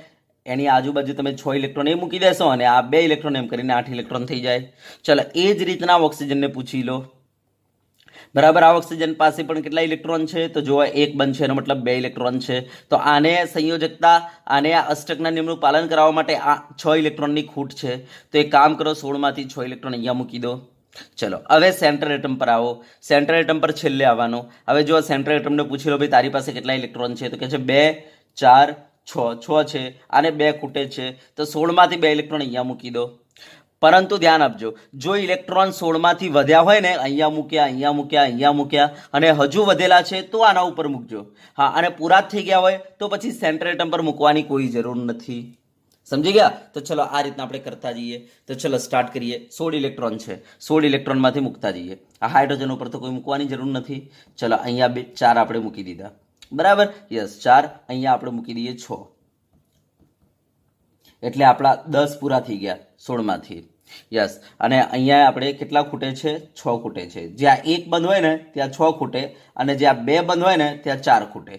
એની આજુબાજુ તમે 6 ઇલેક્ટ્રોન એ મૂકી દેશો, અને આ 2 ઇલેક્ટ્રોન એમ કરીને 8 ઇલેક્ટ્રોન થઈ જાય. ચલો, એ જ રીતના ઓક્સિજનને પૂછી લો. બરાબર, આ ઓક્સિજન પાસે પણ કેટલા ઇલેક્ટ્રોન છે? તો જો 1 બંધ છે, એનો મતલબ 2 ઇલેક્ટ્રોન છે. તો આને સંયોજકતા, આને આ અષ્ટકના નિયમનું પાલન કરાવવા માટે આ 6 ઇલેક્ટ્રોનની ખૂટ છે. તો એક કામ કરો, 16 માંથી 6 ઇલેક્ટ્રોન અહીંયા મૂકી દો. ચલો, હવે સેન્ટ્રલ એટમ પર આવો. સેન્ટ્રલ એટમ પર છેલ્લે આવવાનો. હવે જો સેન્ટ્રલ એટમને પૂછી લો, ભાઈ તારી પાસે કેટલા ઇલેક્ટ્રોન છે? તો કહે છે 2 4 6 છે. આને 2 ખૂટે છે, તો 16 માંથી 2 ઇલેક્ટ્રોન અહીંયા મૂકી દો. પરંતુ ધ્યાન આપજો, જો ઇલેક્ટ્રોન 16 માંથી વધ્યા હોય ને, અહીંયા મૂક્યા, અહીંયા મૂક્યા, અહીંયા મૂક્યા અને હજુ વધેલા છે તો આના ઉપર મૂકજો. હા, અને પૂરા જ થઈ ગયા હોય તો પછી સેન્ટર એટમ પર મૂકવાની કોઈ જરૂર નથી. સમજી ગયા? તો ચલો આ રીતના આપણે કરતા જઈએ. તો ચલો સ્ટાર્ટ કરીએ. 16 ઇલેક્ટ્રોન છે, 16 ઇલેક્ટ્રોનમાંથી મૂકતા જઈએ. આ હાઇડ્રોજન ઉપર તો કોઈ મૂકવાની જરૂર નથી. ચલો અહીંયા 4 આપણે મૂકી દીધા, બરાબર? યસ, 4. અહીંયા આપણે મૂકી દઈએ 6, એટલે આપણા 10 પૂરા થઈ ગયા 16 માંથી. યસ, અને અહીંયા આપણે કેટલા ખૂટે છે? 6 ખૂટે છે. જ્યાં 1 બંધ હોય ને ત્યાં 6 ખૂટે, અને જ્યાં 2 બંધ હોય ને ત્યાં 4 ખૂટે.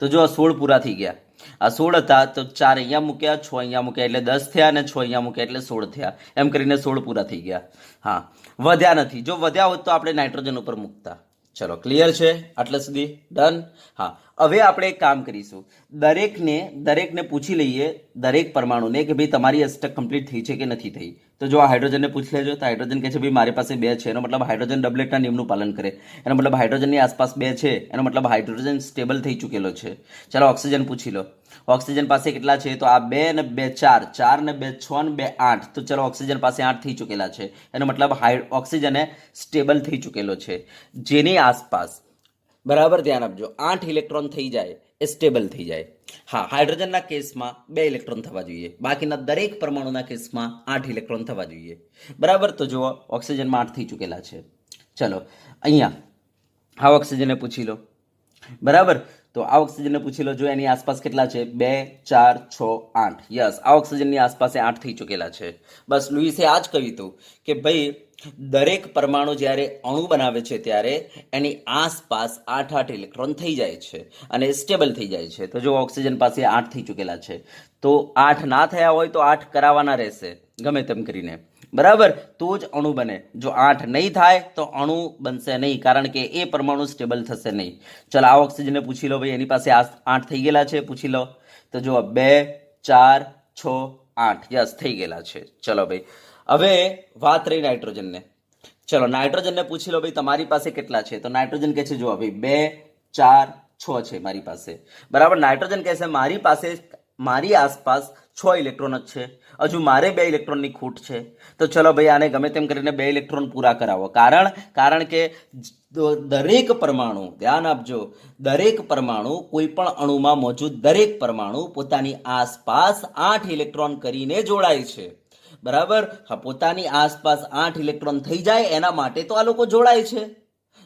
તો જો 16 પૂરા થઈ ગયા. આ 16 હતા તો 4 અહીંયા મૂક્યા, 6 અહીંયા મૂક્યા એટલે 10 થયા, અને 6 અહીંયા મૂક્યા એટલે 16 થયા. એમ કરીને 16 પૂરા થઈ ગયા. હા, વધ્યા નથી. જો વધ્યા હોત તો આપણે નાઇટ્રોજન ઉપર મૂકતા. ચલો ક્લિયર છે આટલા સુધી? ડન. હા, હવે આપણે એક કામ કરીશું. દરેકને પૂછી લઈએ, દરેક પરમાણુને, કે ભાઈ તમારી અષ્ટક કમ્પ્લીટ થઈ છે કે નથી થઈ. તો જો આ હાઇડ્રોજનને પૂછી લેજો. તો હાઇડ્રોજન કહે છે ભાઈ મારી પાસે 2 છે. એનો મતલબ હાઇડ્રોજન ડબલેટના નિયમનું પાલન કરે. એનો મતલબ હાઇડ્રોજનની આસપાસ 2 છે. એનો મતલબ હાઇડ્રોજન સ્ટેબલ થઈ ચૂકેલો છે. ચાલો ઓક્સિજન પૂછી લો. ઓક્સિજન પાસે કેટલા છે? તો આ 2 ને 2 4, 4 ને 2 6 ને 2 8. તો ચલો ઓક્સિજન પાસે 8 થઈ ચૂકેલા છે. એનો મતલબ ઓક્સિજન એ સ્ટેબલ થઈ ચૂકેલો છે. જેની આસપાસ, બરાબર ધ્યાન આપજો, 8 ઇલેક્ટ્રોન થઈ જાય એ સ્ટેબલ થઈ જાય. હા, હાઇડ્રોજનના કેસમાં 2 ઇલેક્ટ્રોન થવા જોઈએ. બાકીના દરેક પરમાણુના કેસમાં 8 ઇલેક્ટ્રોન થવા જોઈએ. બરાબર? તો જુઓ ઓક્સિજનમાં 8 થઈ ચૂકેલા છે. ચલો અહીંયા આ ઓક્સિજનને પૂછી લો. બરાબર? તો આ ઓક્સિજનને પૂછી લો. જો એની આસપાસ કેટલા છે? 2 4 6 8. યસ, આ ઓક્સિજનની આસપાસ 8 થઈ ચૂકેલા છે. બસ લુઈસે આ જ કહ્યું હતું કે ભાઈ દરેક પરમાણુ જ્યારે અણુ બનાવે છે ત્યારે એની આસપાસ 8 ઇલેક્ટ્રોન થઈ જાય છે અને સ્ટેબલ થઈ જાય છે. તો જો ઓક્સિજન પાસે 8 થઈ ચૂકેલા છે, તો 8 ના થયા હોય તો 8 કરાવવાના રહેશે ગમે તેમ કરીને. બરાબર? તો જ અણુ બને. જો 8 નહીં થાય તો અણુ બનશે નહીં, કારણ કે એ પરમાણુ સ્ટેબલ થશે નહીં. ચલો આ ઓક્સિજનને પૂછી લો ભાઈ, એની પાસે 8 થઈ ગયેલા છે, પૂછી લો. તો જો 2 4 6 8. યસ, થઈ ગયેલા છે. ચલો ભાઈ, હવે વાત રહી નાઇટ્રોજનને. ચલો નાઇટ્રોજનને પૂછી લો ભાઈ તમારી પાસે કેટલા છે. તો નાઇટ્રોજન કહે છે જો ભાઈ 2 4 6 છે મારી પાસે. બરાબર? નાઇટ્રોજન કહે છે મારી પાસે, મારી આસપાસ 6 ઇલેક્ટ્રોન જ છે. હજુ મારે 2 ઇલેક્ટ્રોનની ખૂટ છે. તો ચલો ભાઈ આને ગમે તેમ કરીને 2 ઇલેક્ટ્રોન પૂરા કરાવો. કારણ કે દરેક પરમાણુ, ધ્યાન આપજો, દરેક પરમાણુ, કોઈ પણ અણુમાં મોજૂદ દરેક પરમાણુ પોતાની આસપાસ 8 ઇલેક્ટ્રોન કરીને જોડાય છે. બરાબર? હા, પોતાની આસપાસ 8 ઇલેક્ટ્રોન થઈ જાય એના માટે તો આ લોકો જોડાય છે.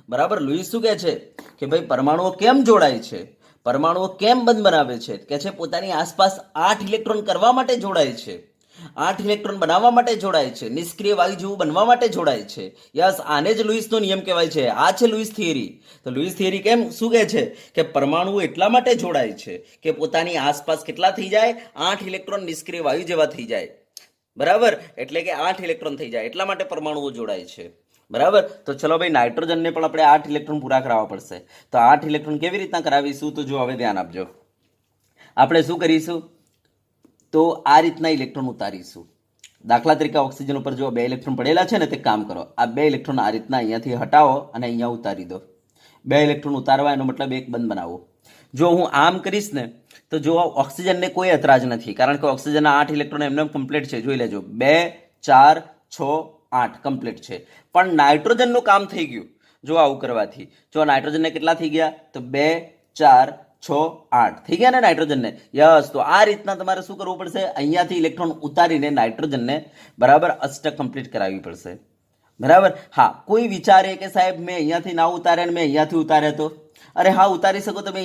બરાબર? લુઈસ શું કહે છે કે ભાઈ પરમાણુઓ કેમ જોડાય છે, પરમાણુઓ કેમ બંધ બનાવે છે? કે છે પોતાની આસપાસ 8 ઇલેક્ટ્રોન કરવા માટે જોડાય છે, 8 ઇલેક્ટ્રોન બનાવવા માટે જોડાય છે, નિષ્ક્રિય વાયુ જેવું બનવા માટે જોડાય છે. યસ, આને જ લુઈસનો નિયમ કહેવાય છે. આ છે લુઈસ થિયરી. તો લુઈસ થિયરી કેમ શું કહે છે કે પરમાણુઓ એટલા માટે જોડાય છે કે પોતાની આસપાસ કેટલા થઈ જાય? 8 ઇલેક્ટ્રોન નિષ્ક્રિય વાયુ જેવા થઈ જાય. બરાબર? એટલે કે 8 ઇલેક્ટ્રોન થઈ જાય, એટલા માટે પરમાણુઓ જોડાય છે. બરાબર? તો ચલો ભાઈ નાઇટ્રોજનને પણ આપણે 8 ઇલેક્ટ્રોન પૂરા કરાવવા પડશે. તો 8 ઇલેક્ટ્રોન કેવી રીતના કરાવીશું? તો જો હવે ધ્યાન આપજો, આપણે શું કરીશું? તો આ રીતના ઇલેક્ટ્રોન ઉતારીશું. દાખલા તરીકે ઓક્સિજન ઉપર જો 2 ઇલેક્ટ્રોન પડેલા છે ને, તે કામ કરો, આ 2 ઇલેક્ટ્રોન આ રીતના અહીંયાથી હટાવો અને અહીંયા ઉતારી દો. 2 ઇલેક્ટ્રોન ઉતારવા એનો મતલબ એક બંધ બનાવો. જો હું આમ કરીશ ને તો જો ઓક્સિજનને કોઈ એતરાજ નથી, કારણ કે ઓક્સિજનના 8 ઇલેક્ટ્રોન એમને કમ્પ્લીટ છે. જોઈ લેજો, 2 4 6 8 કમ્પ્લીટ છે. પણ નાઇટ્રોજનનું કામ થઈ ગયું જો આવું કરવાથી. જો નાઇટ્રોજનને કેટલા થઈ ગયા? તો 2 4 6 8 થઈ ગયા ને નાઇટ્રોજનને. યસ, તો આ રીતના તમારે શું કરવું પડશે? અહીંયાથી ઇલેક્ટ્રોન ઉતારીને નાઇટ્રોજનને બરાબર અષ્ટક કમ્પ્લીટ કરાવવી પડશે. બરાબર? હા, કોઈ વિચારે કે સાહેબ મેં અહીંયાથી ના ઉતારે ને મેં અહીંયાથી ઉતારે તો? અરે હા, ઉતારી શકો તમે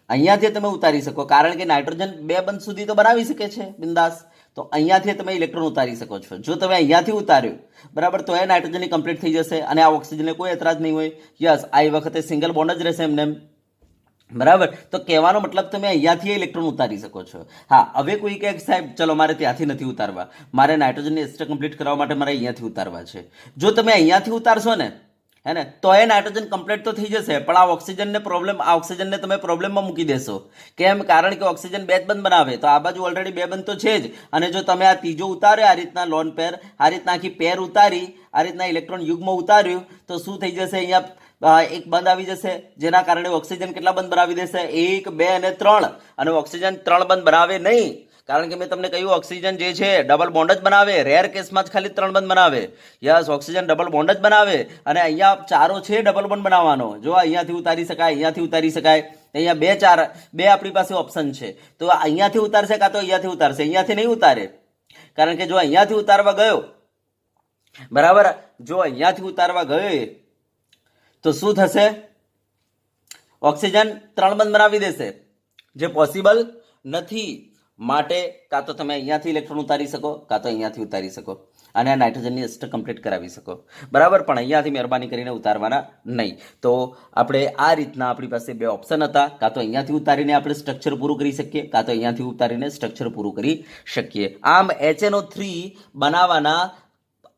અહીંયાથી તમે ઉતારી શકો, કારણ કે નાઇટ્રોજન 2 બંધ સુધી તો બનાવી શકે છે બિંદાસ. તો અહીંયાથી તમે ઇલેક્ટ્રોન ઉતારી શકો છો. જો તમે અહીંયાથી ઉતાર્યું, બરાબર, તો એ નાઇટ્રોજનની કમ્પ્લીટ થઈ જશે અને આ ઓક્સિજનને કોઈ એતરાજ નહીં હોય. યસ, આ વખતે સિંગલ બોન્ડ જ રહેશે એમને. બરાબર? તો કહેવાનો મતલબ તમે અહીંયાથી ઇલેક્ટ્રોન ઉતારી શકો છો. હા, હવે કોઈ કહે સાહેબ ચલો મારે ત્યાંથી નથી ઉતારવા, મારે નાઇટ્રોજનની અષ્ટક કમ્પ્લીટ કરવા માટે મારે અહીંયાથી ઉતારવા છે. જો તમે અહીંયાથી ઉતારશો ને, હે ને, તો એ નાઇટ્રોજન કમ્પ્લીટ તો થઈ જશે, પણ આ ઓક્સિજનને તમે પ્રોબ્લેમમાં મૂકી દેશો. કેમ? કારણ કે ઓક્સિજન 2 જ બંધ બનાવે, તો આ બાજુ ઓલરેડી 2 બંધ તો છે જ. અને જો તમે આ ત્રીજો ઉતાર્યો, આ રીતના લોન પેર, આ રીતના આખી પેર ઉતારી, આ રીતના ઇલેક્ટ્રોન યુગ્મ ઉતાર્યું, તો શું થઈ જશે? અહીંયા એક બંધ આવી જશે, જેના કારણે ઓક્સિજન કેટલા બંધ બનાવી દેશે? 1 2 અને 3. અને ઓક્સિજન 3 બંધ બનાવે નહીં, કારણ કે મેં તમને કહ્યું ઓક્સિજન જે છે ડબલ બોન્ડ જ બનાવે, રેર કેસમાં જ ખાલી 3 બંધ બનાવે. યસ, ઓક્સિજન ડબલ બોન્ડ જ બનાવે. અને અહીંયા ચારો છે ડબલ બોન્ડ બનાવવાનો. જો અહીંયાથી ઉતારી શકાય, અહીંયાથી ઉતારી શકાય. અહીંયા બે આપણી પાસે ઓપ્શન છે. તો અહીંયાથી ઉતારશે કાં તો અહીંયાથી ઉતારશે. અહીંયાથી નહીં ઉતારે, કારણ કે જો અહીંયાથી ઉતારવા ગયો, બરાબર, જો અહીંયાથી ઉતારવા ગયો તો શું થશે? ઓક્સિજન 3 બંધ બનાવી દેશે, જે પોસિબલ નથી. માટે કાં તો તમે અહીંયાથી ઇલેક્ટ્રોન ઉતારી શકો, કાં તો અહીંયાથી ઉતારી શકો અને આ નાઇટ્રોજનની અષ્ટક કમ્પ્લીટ કરાવી શકો, બરાબર. પણ અહીંયાથી મહેરબાની કરીને ઉતારવાના નહીં. તો આપણે આ રીતના આપણી પાસે બે ઓપ્શન હતા. કાં તો અહીંયાથી ઉતારીને આપણે સ્ટ્રક્ચર પૂરું કરી શકીએ, કાં તો અહીંયાથી ઉતારીને સ્ટ્રક્ચર પૂરું કરી શકીએ. આમ HNO3 બનાવવાના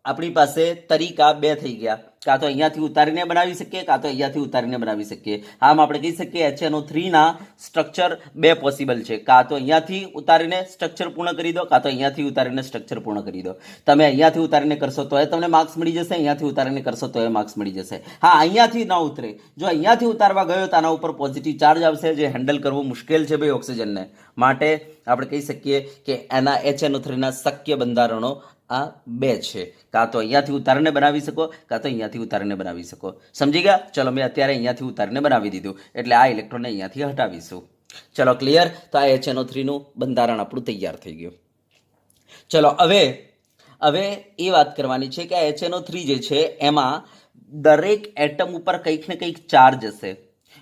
આપણી પાસે તરીકા બે થઈ ગયા. કાં તો અહીંયાથી ઉતારીને બનાવી શકીએ, કાં તો અહીંયાથી ઉતારીને બનાવી શકીએ. આમ આપણે કહી શકીએ HNO3 ના સ્ટ્રક્ચર બે પોસિબલ છે. કાં તો અહીંયાથી ઉતારીને સ્ટ્રક્ચર પૂર્ણ કરી દો, કાં તો અહીંયાથી ઉતારીને સ્ટ્રક્ચર પૂર્ણ કરી દો. તમે અહીંયાથી ઉતારીને કરશો તો એ તમને માર્ક્સ મળી જશે, અહીંયાથી ઉતારીને કરશો તો એ માર્ક્સ મળી જશે. હા, અહીંયાથી ના ઉતરે. જો અહીંયાથી ઉતારવા ગયો તો આના ઉપર પોઝિટિવ ચાર્જ આવશે, જે હેન્ડલ કરવું મુશ્કેલ છે ભાઈ ઓક્સિજનને. માટે આપણે કહી શકીએ કે એના HNO3 ના શક્ય બંધારણો આ બે છે. કાં તો અહીંયાથી ઉતારીને બનાવી શકો, કાં તો અહીંયાથી ઉતારીને બનાવી શકો. સમજી ગયા? ચલો, મેં અત્યારે અહીંયાથી ઉતારીને બનાવી દીધું, એટલે આ ઇલેક્ટ્રોનને અહીંયાથી હટાવીશું. ચલો, ક્લિયર? તો આ HNO3 નું બંધારણ આપણું તૈયાર થઈ ગયું. ચલો, હવે એ વાત કરવાની છે કે આ HNO3 જે છે એમાં દરેક એટમ ઉપર કંઈક ને કંઈક ચાર્જ હશે,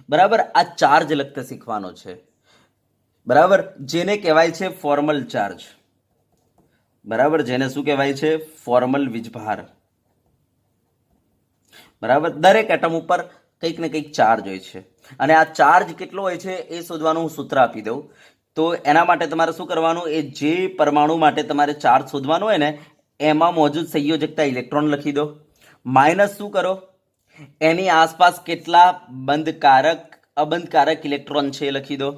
બરાબર. આ ચાર્જ લગતા શીખવાનો છે, બરાબર, જેને કહેવાય છે ફોર્મલ ચાર્જ, બરાબર, જેને શું કહેવાય છે? ફોર્મલ વીજભાર, બરાબર. દરેક એટમ ઉપર કંઈક ને કંઈક ચાર્જ હોય છે અને આ ચાર્જ કેટલો હોય છે એ શોધવાનું હું સૂત્ર આપી દઉં. તો એના માટે તમારે શું કરવાનું? એ જે પરમાણુ માટે તમારે ચાર્જ શોધવાનું હોય ને એમાં મોજૂદ સંયોજકતા ઇલેક્ટ્રોન લખી દો. માઇનસ શું કરો? એની આસપાસ કેટલા અબંધકારક ઇલેક્ટ્રોન છે એ લખી દો.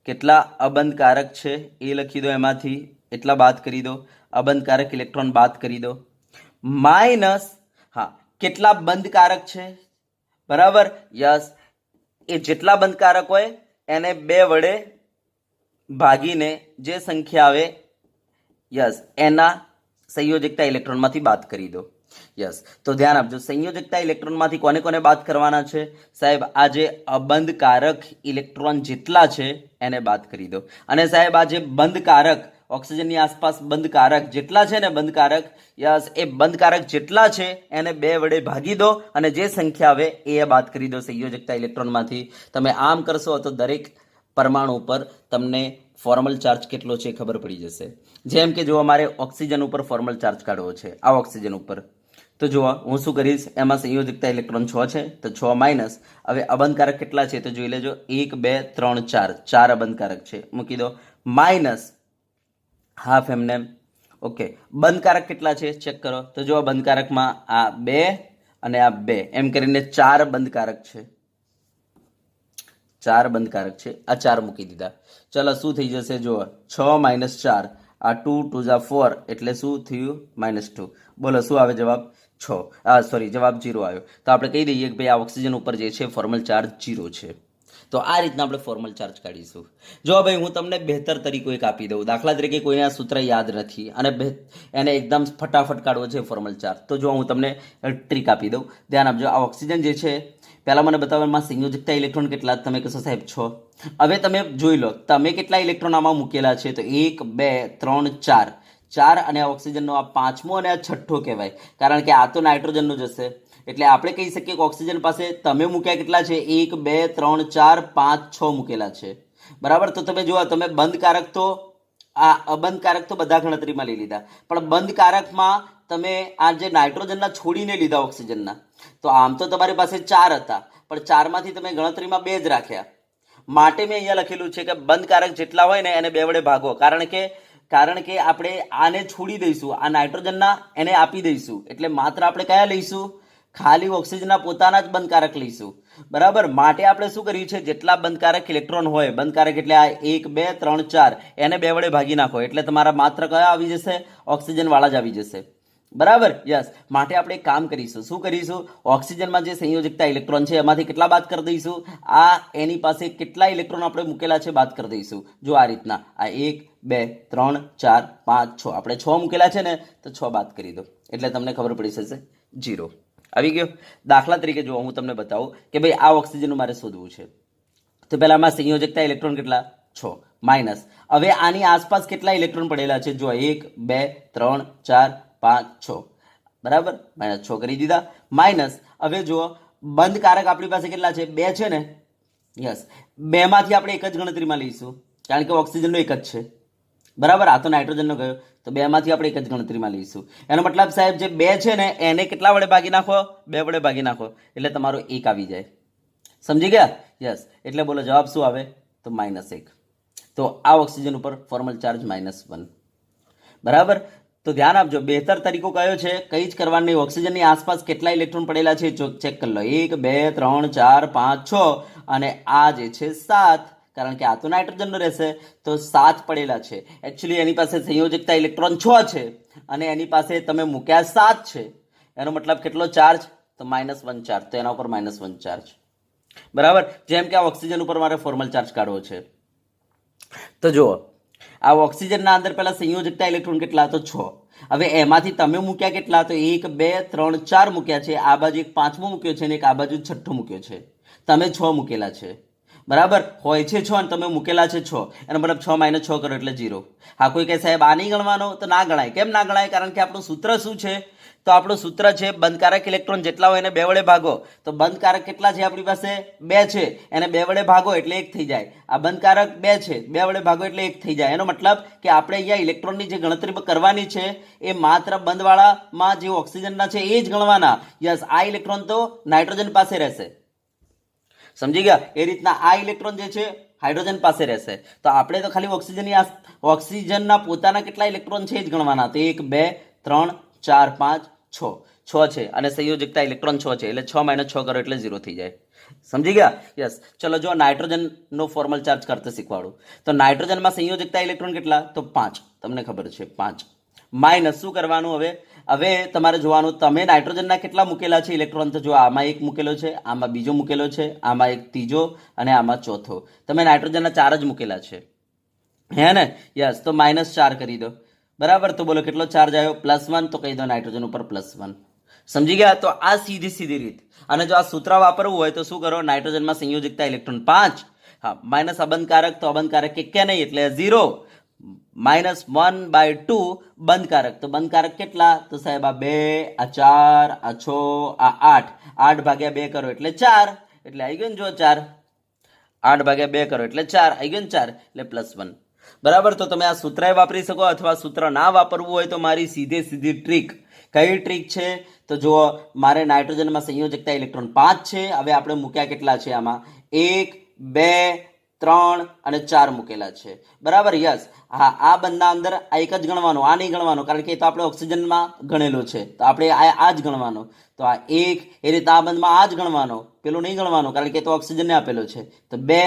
કેટલા અબંધકારક છે એ લખી દો. એમાંથી એટલા બાદ કરી દો, અબંધકારક ઇલેક્ટ્રોન બાદ કરી દો. માઇનસ, હા, કેટલા બંધકારક છે, બરાબર. યસ, એ જેટલા બંધકારક હોય એને 2 વડે ભાગીને જે સંખ્યા આવે, યસ, એના સંયોજકતા ઇલેક્ટ્રોનમાંથી બાદ કરી દો. યસ, તો ધ્યાન આપજો, સંયોજકતા ઇલેક્ટ્રોનમાંથી કોને કોને બાદ કરવાના છે સાહેબ? આ જે અબંધકારક ઇલેક્ટ્રોન જેટલા છે એને બાદ કરી દો. અને સાહેબ આ જે બંધકારક, ઓક્સિજનની આસપાસ બંધકારક જેટલા છે ને, બંધકારક, યસ, એ બંધકારક જેટલા છે એને 2 વડે ભાગી દો અને જે સંખ્યા આવે એ બાદ કરી દો સંયોજકતા ઇલેક્ટ્રોનમાંથી. તમે આમ કરશો તો દરેક પરમાણુ ઉપર તમને ફોર્મલ ચાર્જ કેટલો છે ખબર પડી જશે. જેમ કે જો અમારે ઓક્સિજન ઉપર ફોર્મલ ચાર્જ કાઢવો છે, આ ઓક્સિજન ઉપર, તો જુઓ હું શું કરીશ, એમાં સંયોજકતા ઇલેક્ટ્રોન 6 છે, તો 6 માઇનસ. હવે અબંધકારક કેટલા છે તો જોઈ લેજો, 1 2 3 4, 4 અબંધકારક છે, મૂકી દો. માઇનસ હાફ એમને, ઓકે. બંધકારક કેટલા છે ચેક કરો, તો જો બંધકારકમાં આ 2 અને આ 2 એમ કરીને 4 બંધકારક છે, 4 બંધકારક છે. આ 4 મૂકી દીધા. ચલો, શું થઈ જશે? જુઓ, 6 માઇનસ 4, આ 2 2 જા 4, એટલે શું થયું? -2. બોલો શું આવે જવાબ? 6. સોરી, જવાબ 0 આવ્યો. તો આપણે કહી દઈએ કે ભાઈ આ ઓક્સિજન ઉપર જે છે ફોર્મલ ચાર્જ 0 છે. તો આ રીતના આપણે ફોર્મલ ચાર્જ કાઢીશું. જો ભાઈ હું તમને બહેતર તરીકો એક આપી દઉં. દાખલા તરીકે કોઈને આ સૂત્ર યાદ નથી અને એને એકદમ ફટાફટ કાઢવો છે ફોર્મલ ચાર્જ, તો જો હું તમને ટ્રીક આપી દઉં. ધ્યાન આપજો, આ ઓક્સિજન જે છે પહેલાં મને બતાવવામાં સંયોજકતા ઇલેક્ટ્રોન કેટલા? તમે કહેશો સાહેબ 6. હવે તમે જોઈ લો તમે કેટલા ઇલેક્ટ્રોન આમાં મૂકેલા છે, તો 1 2 3 4, 4 અને આ ઓક્સિજનનો આ 5મો અને આ 6ઠ્ઠો કહેવાય, કારણ કે આ તો નાઇટ્રોજનનો જ હશે. એટલે આપણે કહી શકીએ કે ઓક્સિજન પાસે તમે મૂક્યા કેટલા છે? 1 2 3 4 5 6 મૂકેલા છે, બરાબર. તો તમે જુઓ, તમે બંધકારક તો આ અબંધકારક તો બધા ગણતરીમાં લઈ લીધા, પણ બંધકારકમાં તમે આ જે નાઇટ્રોજનના છોડીને લીધા ઓક્સિજનના, તો આમ તો તમારી પાસે 4 હતા, પણ 4માંથી તમે ગણતરીમાં 2 જ રાખ્યા. માટે મેં અહીંયા લખેલું છે કે બંધકારક જેટલા હોય ને એને 2 વડે ભાગો, કારણ કે આપણે આને છોડી દઈશું, આ નાઇટ્રોજનના એને આપી દઈશું, એટલે માત્ર આપણે કયા લઈશું? ખાલી ઓક્સિજનના પોતાના જ બંધકારક લઈશું, બરાબર. માટે આપણે શું કર્યું છે, જેટલા બંધકારક ઇલેક્ટ્રોન હોય, બંધકારક એટલે આ 1 2 3 4, એને 2 વડે ભાગી નાખો, એટલે તમારા માત્ર કયા આવી જશે? ઓક્સિજન વાળા જ આવી જશે. બરાબર યસ માટે આપણે એક કામ કરીશું શું કરીશું ઓક્સિજનમાં જે સંયોજકતા ઇલેક્ટ્રોન છે એમાંથી કેટલા બાદ કરી દઈશું આ એની પાસે કેટલા ઇલેક્ટ્રોન આપણે મૂકેલા છે બાદ કરી દઈશું જો આ રીતના આ 1 2 3 4 5 6 આપણે 6 મૂકેલા છે ને તો 6 બાદ કરી દો એટલે તમને ખબર પડી જશે 0 આવી ગયો દાખલા તરીકે જો હું તમને બતાવું કે ભાઈ આ ઓક્સિજનનું મારે શોધવું છે તો પહેલા આમાં સંયોજકતા ઇલેક્ટ્રોન કેટલા 6 માઇનસ હવે આની આસપાસ કેટલા ઇલેક્ટ્રોન પડેલા છે જો 1 2 3 4 5 6 બરાબર -6 કરી દીધા માઇનસ હવે જુઓ બંધ કારક આપણી પાસે કેટલા છે 2 છે ને યસ 2 માંથી આપણે એક જ ગણતરીમાં લઈશું કારણ કે ઓક્સિજનનો એક જ છે બરાબર આ તો નાઇટ્રોજનનો ગયો તો 2 માંથી આપણે એક જ ગણતરીમાં લઈશું એનો મતલબ સાહેબ જે 2 છે ને એને કેટલા વડે ભાગી નાખો 2 વડે ભાગી નાખો એટલે તમારો 1 આવી જાય સમજી ગયા યસ એટલે બોલો જવાબ શું આવે તો -1 તો આ ઓક્સિજન ઉપર ફોર્મલ ચાર્જ -1 બરાબર તો ધ્યાન આપજો બેહતર તરીકો કયો છે કઈ જ કરવાનું નહીં ઓક્સિજનની આસપાસ કેટલા ઇલેક્ટ્રોન પડેલા છે ચેક કરી લો 1 2 3 4 5 6 અને આ જે છે 7 કારણ કે આ તો નાઇટ્રોજનનો રહેશે તો 7 પડેલા છે એકચ્યુઅલી એની પાસે સંયોજકતા ઇલેક્ટ્રોન 6 છે અને એની પાસે તમે મૂક્યા 7 છે એનો મતલબ કેટલો ચાર્જ તો -1 ચાર્જ તો એના ઉપર -1 ચાર્જ બરાબર જેમ કે આ ઓક્સિજન ઉપર મારે ફોર્મલ ચાર્જ કાઢવો છે તો જુઓ આ ઓક્સિજનના અંદર પહેલા સંયોજકતા ઇલેક્ટ્રોન કેટલા તો 6 હવે એમાંથી તમે મૂક્યા કેટલા તો 1 2 3 4 મૂક્યા છે આ બાજુ એક પાંચમો મૂક્યો છે અને એક આ બાજુ છઠ્ઠો મૂક્યો છે તમે 6 મૂકેલા છે બરાબર હોય છે 6 અને તમે મૂકેલા છે 6 એનો મતલબ 6 - 6 કરો એટલે 0 હા કોઈ કહે સાહેબ આ નહીં ગણવાનો તો ના ગણાય કેમ ના ગણાય કારણ કે આપણું સૂત્ર શું છે તો આપણું સૂત્ર છે બંધકારક ઇલેક્ટ્રોન જેટલા હોય એને 2 વડે ભાગો તો બંધકારક કેટલા છે આપણી પાસે 2 છે એને 2 વડે ભાગો એટલે 1 થઈ જાય આ બંધકારક 2 છે 2 વડે ભાગો એટલે 1 થઈ જાય એનો મતલબ કે આપણે અહીંયા ઇલેક્ટ્રોનની જે ગણતરી કરવાની છે એ માત્ર બંધવાળામાં જે ઓક્સિજનના છે એ જ ગણવાના યસ આ ઇલેક્ટ્રોન તો નાઇટ્રોજન પાસે રહેશે સમજી ગયા એ રીતના આ ઇલેક્ટ્રોન જે છે હાઇડ્રોજન પાસે રહેશે તો આપણે તો ખાલી ઓક્સિજનના પોતાના કેટલા ઇલેક્ટ્રોન છે એ જ ગણવાના તો 1 2 3 4 5 6 છે અને સંયોજકતા ઇલેક્ટ્રોન 6 છે એટલે 6 - 6 કરો એટલે 0 થઈ જાય સમજી ગયા યસ ચલો જો નાઇટ્રોજનનો ફોર્મલ ચાર્જ કરતા શીખવાડું તો નાઇટ્રોજનમાં સંયોજકતા ઇલેક્ટ્રોન કેટલા તો 5 તમને ખબર છે 5 માઇનસ શું કરવાનું હવે તમારે જોવાનું તમે નાઇટ્રોજનના કેટલા મૂકેલા છે ઇલેક્ટ્રોન તો જો આમાં એક મૂકેલો છે આમાં બીજો મૂકેલો છે આમાં એક ત્રીજો અને આમાં ચોથો તમે નાઇટ્રોજનના 4 જ મૂકેલા છે હે ને યસ તો -4 કરી દો બરાબર તો બોલો કેટલો ચાર્જ આવ્યો +1 તો કહી દો નાઇટ્રોજન ઉપર +1 સમજી ગયા તો આ સીધી રીત અને જો આ સૂત્ર વાપરવું હોય તો શું કરો નાઇટ્રોજનમાં સંયોજકતા ઇલેક્ટ્રોન 5 હા માઇનસ અબંધકારક તો અબંધકારક કે નહીં એટલે 0 -1/2 બંધકારક તો બંધકારક કેટલા તો સાહેબ આ 2 આ 4 આ 6 આ 8 8 ભાગ્યા 2 કરો એટલે 4 એટલે આવી ગયો ને જો 4 8 ભાગ્યા 2 કરો એટલે 4 આવી ગયો ને 4 એટલે +1 બરાબર તો તમે આ સૂત્ર વાપરી શકો અથવા સૂત્ર ના વાપરવું હોય તો મારી સીધી ટ્રીક કઈ ટ્રીક છે તો જુઓ મારે નાઇટ્રોજનમાં સંયોજકતા ઇલેક્ટ્રોન 5 છે હવે આપણે મૂક્યા કેટલા છે આમાં 1 2 3 અને 4 મૂકેલા છે બરાબર યસ હા આ બંધના અંદર આ એક જ ગણવાનો આ નહીં ગણવાનો કારણ કે એ તો આપણે ઓક્સિજનમાં ગણેલો છે તો આપણે આ જ ગણવાનો તો આ 1 એ રીતે આ બંધમાં આ જ ગણવાનો પેલો નહીં ગણવાનો કારણ કે તો ઓક્સિજનને આપેલો છે તો 2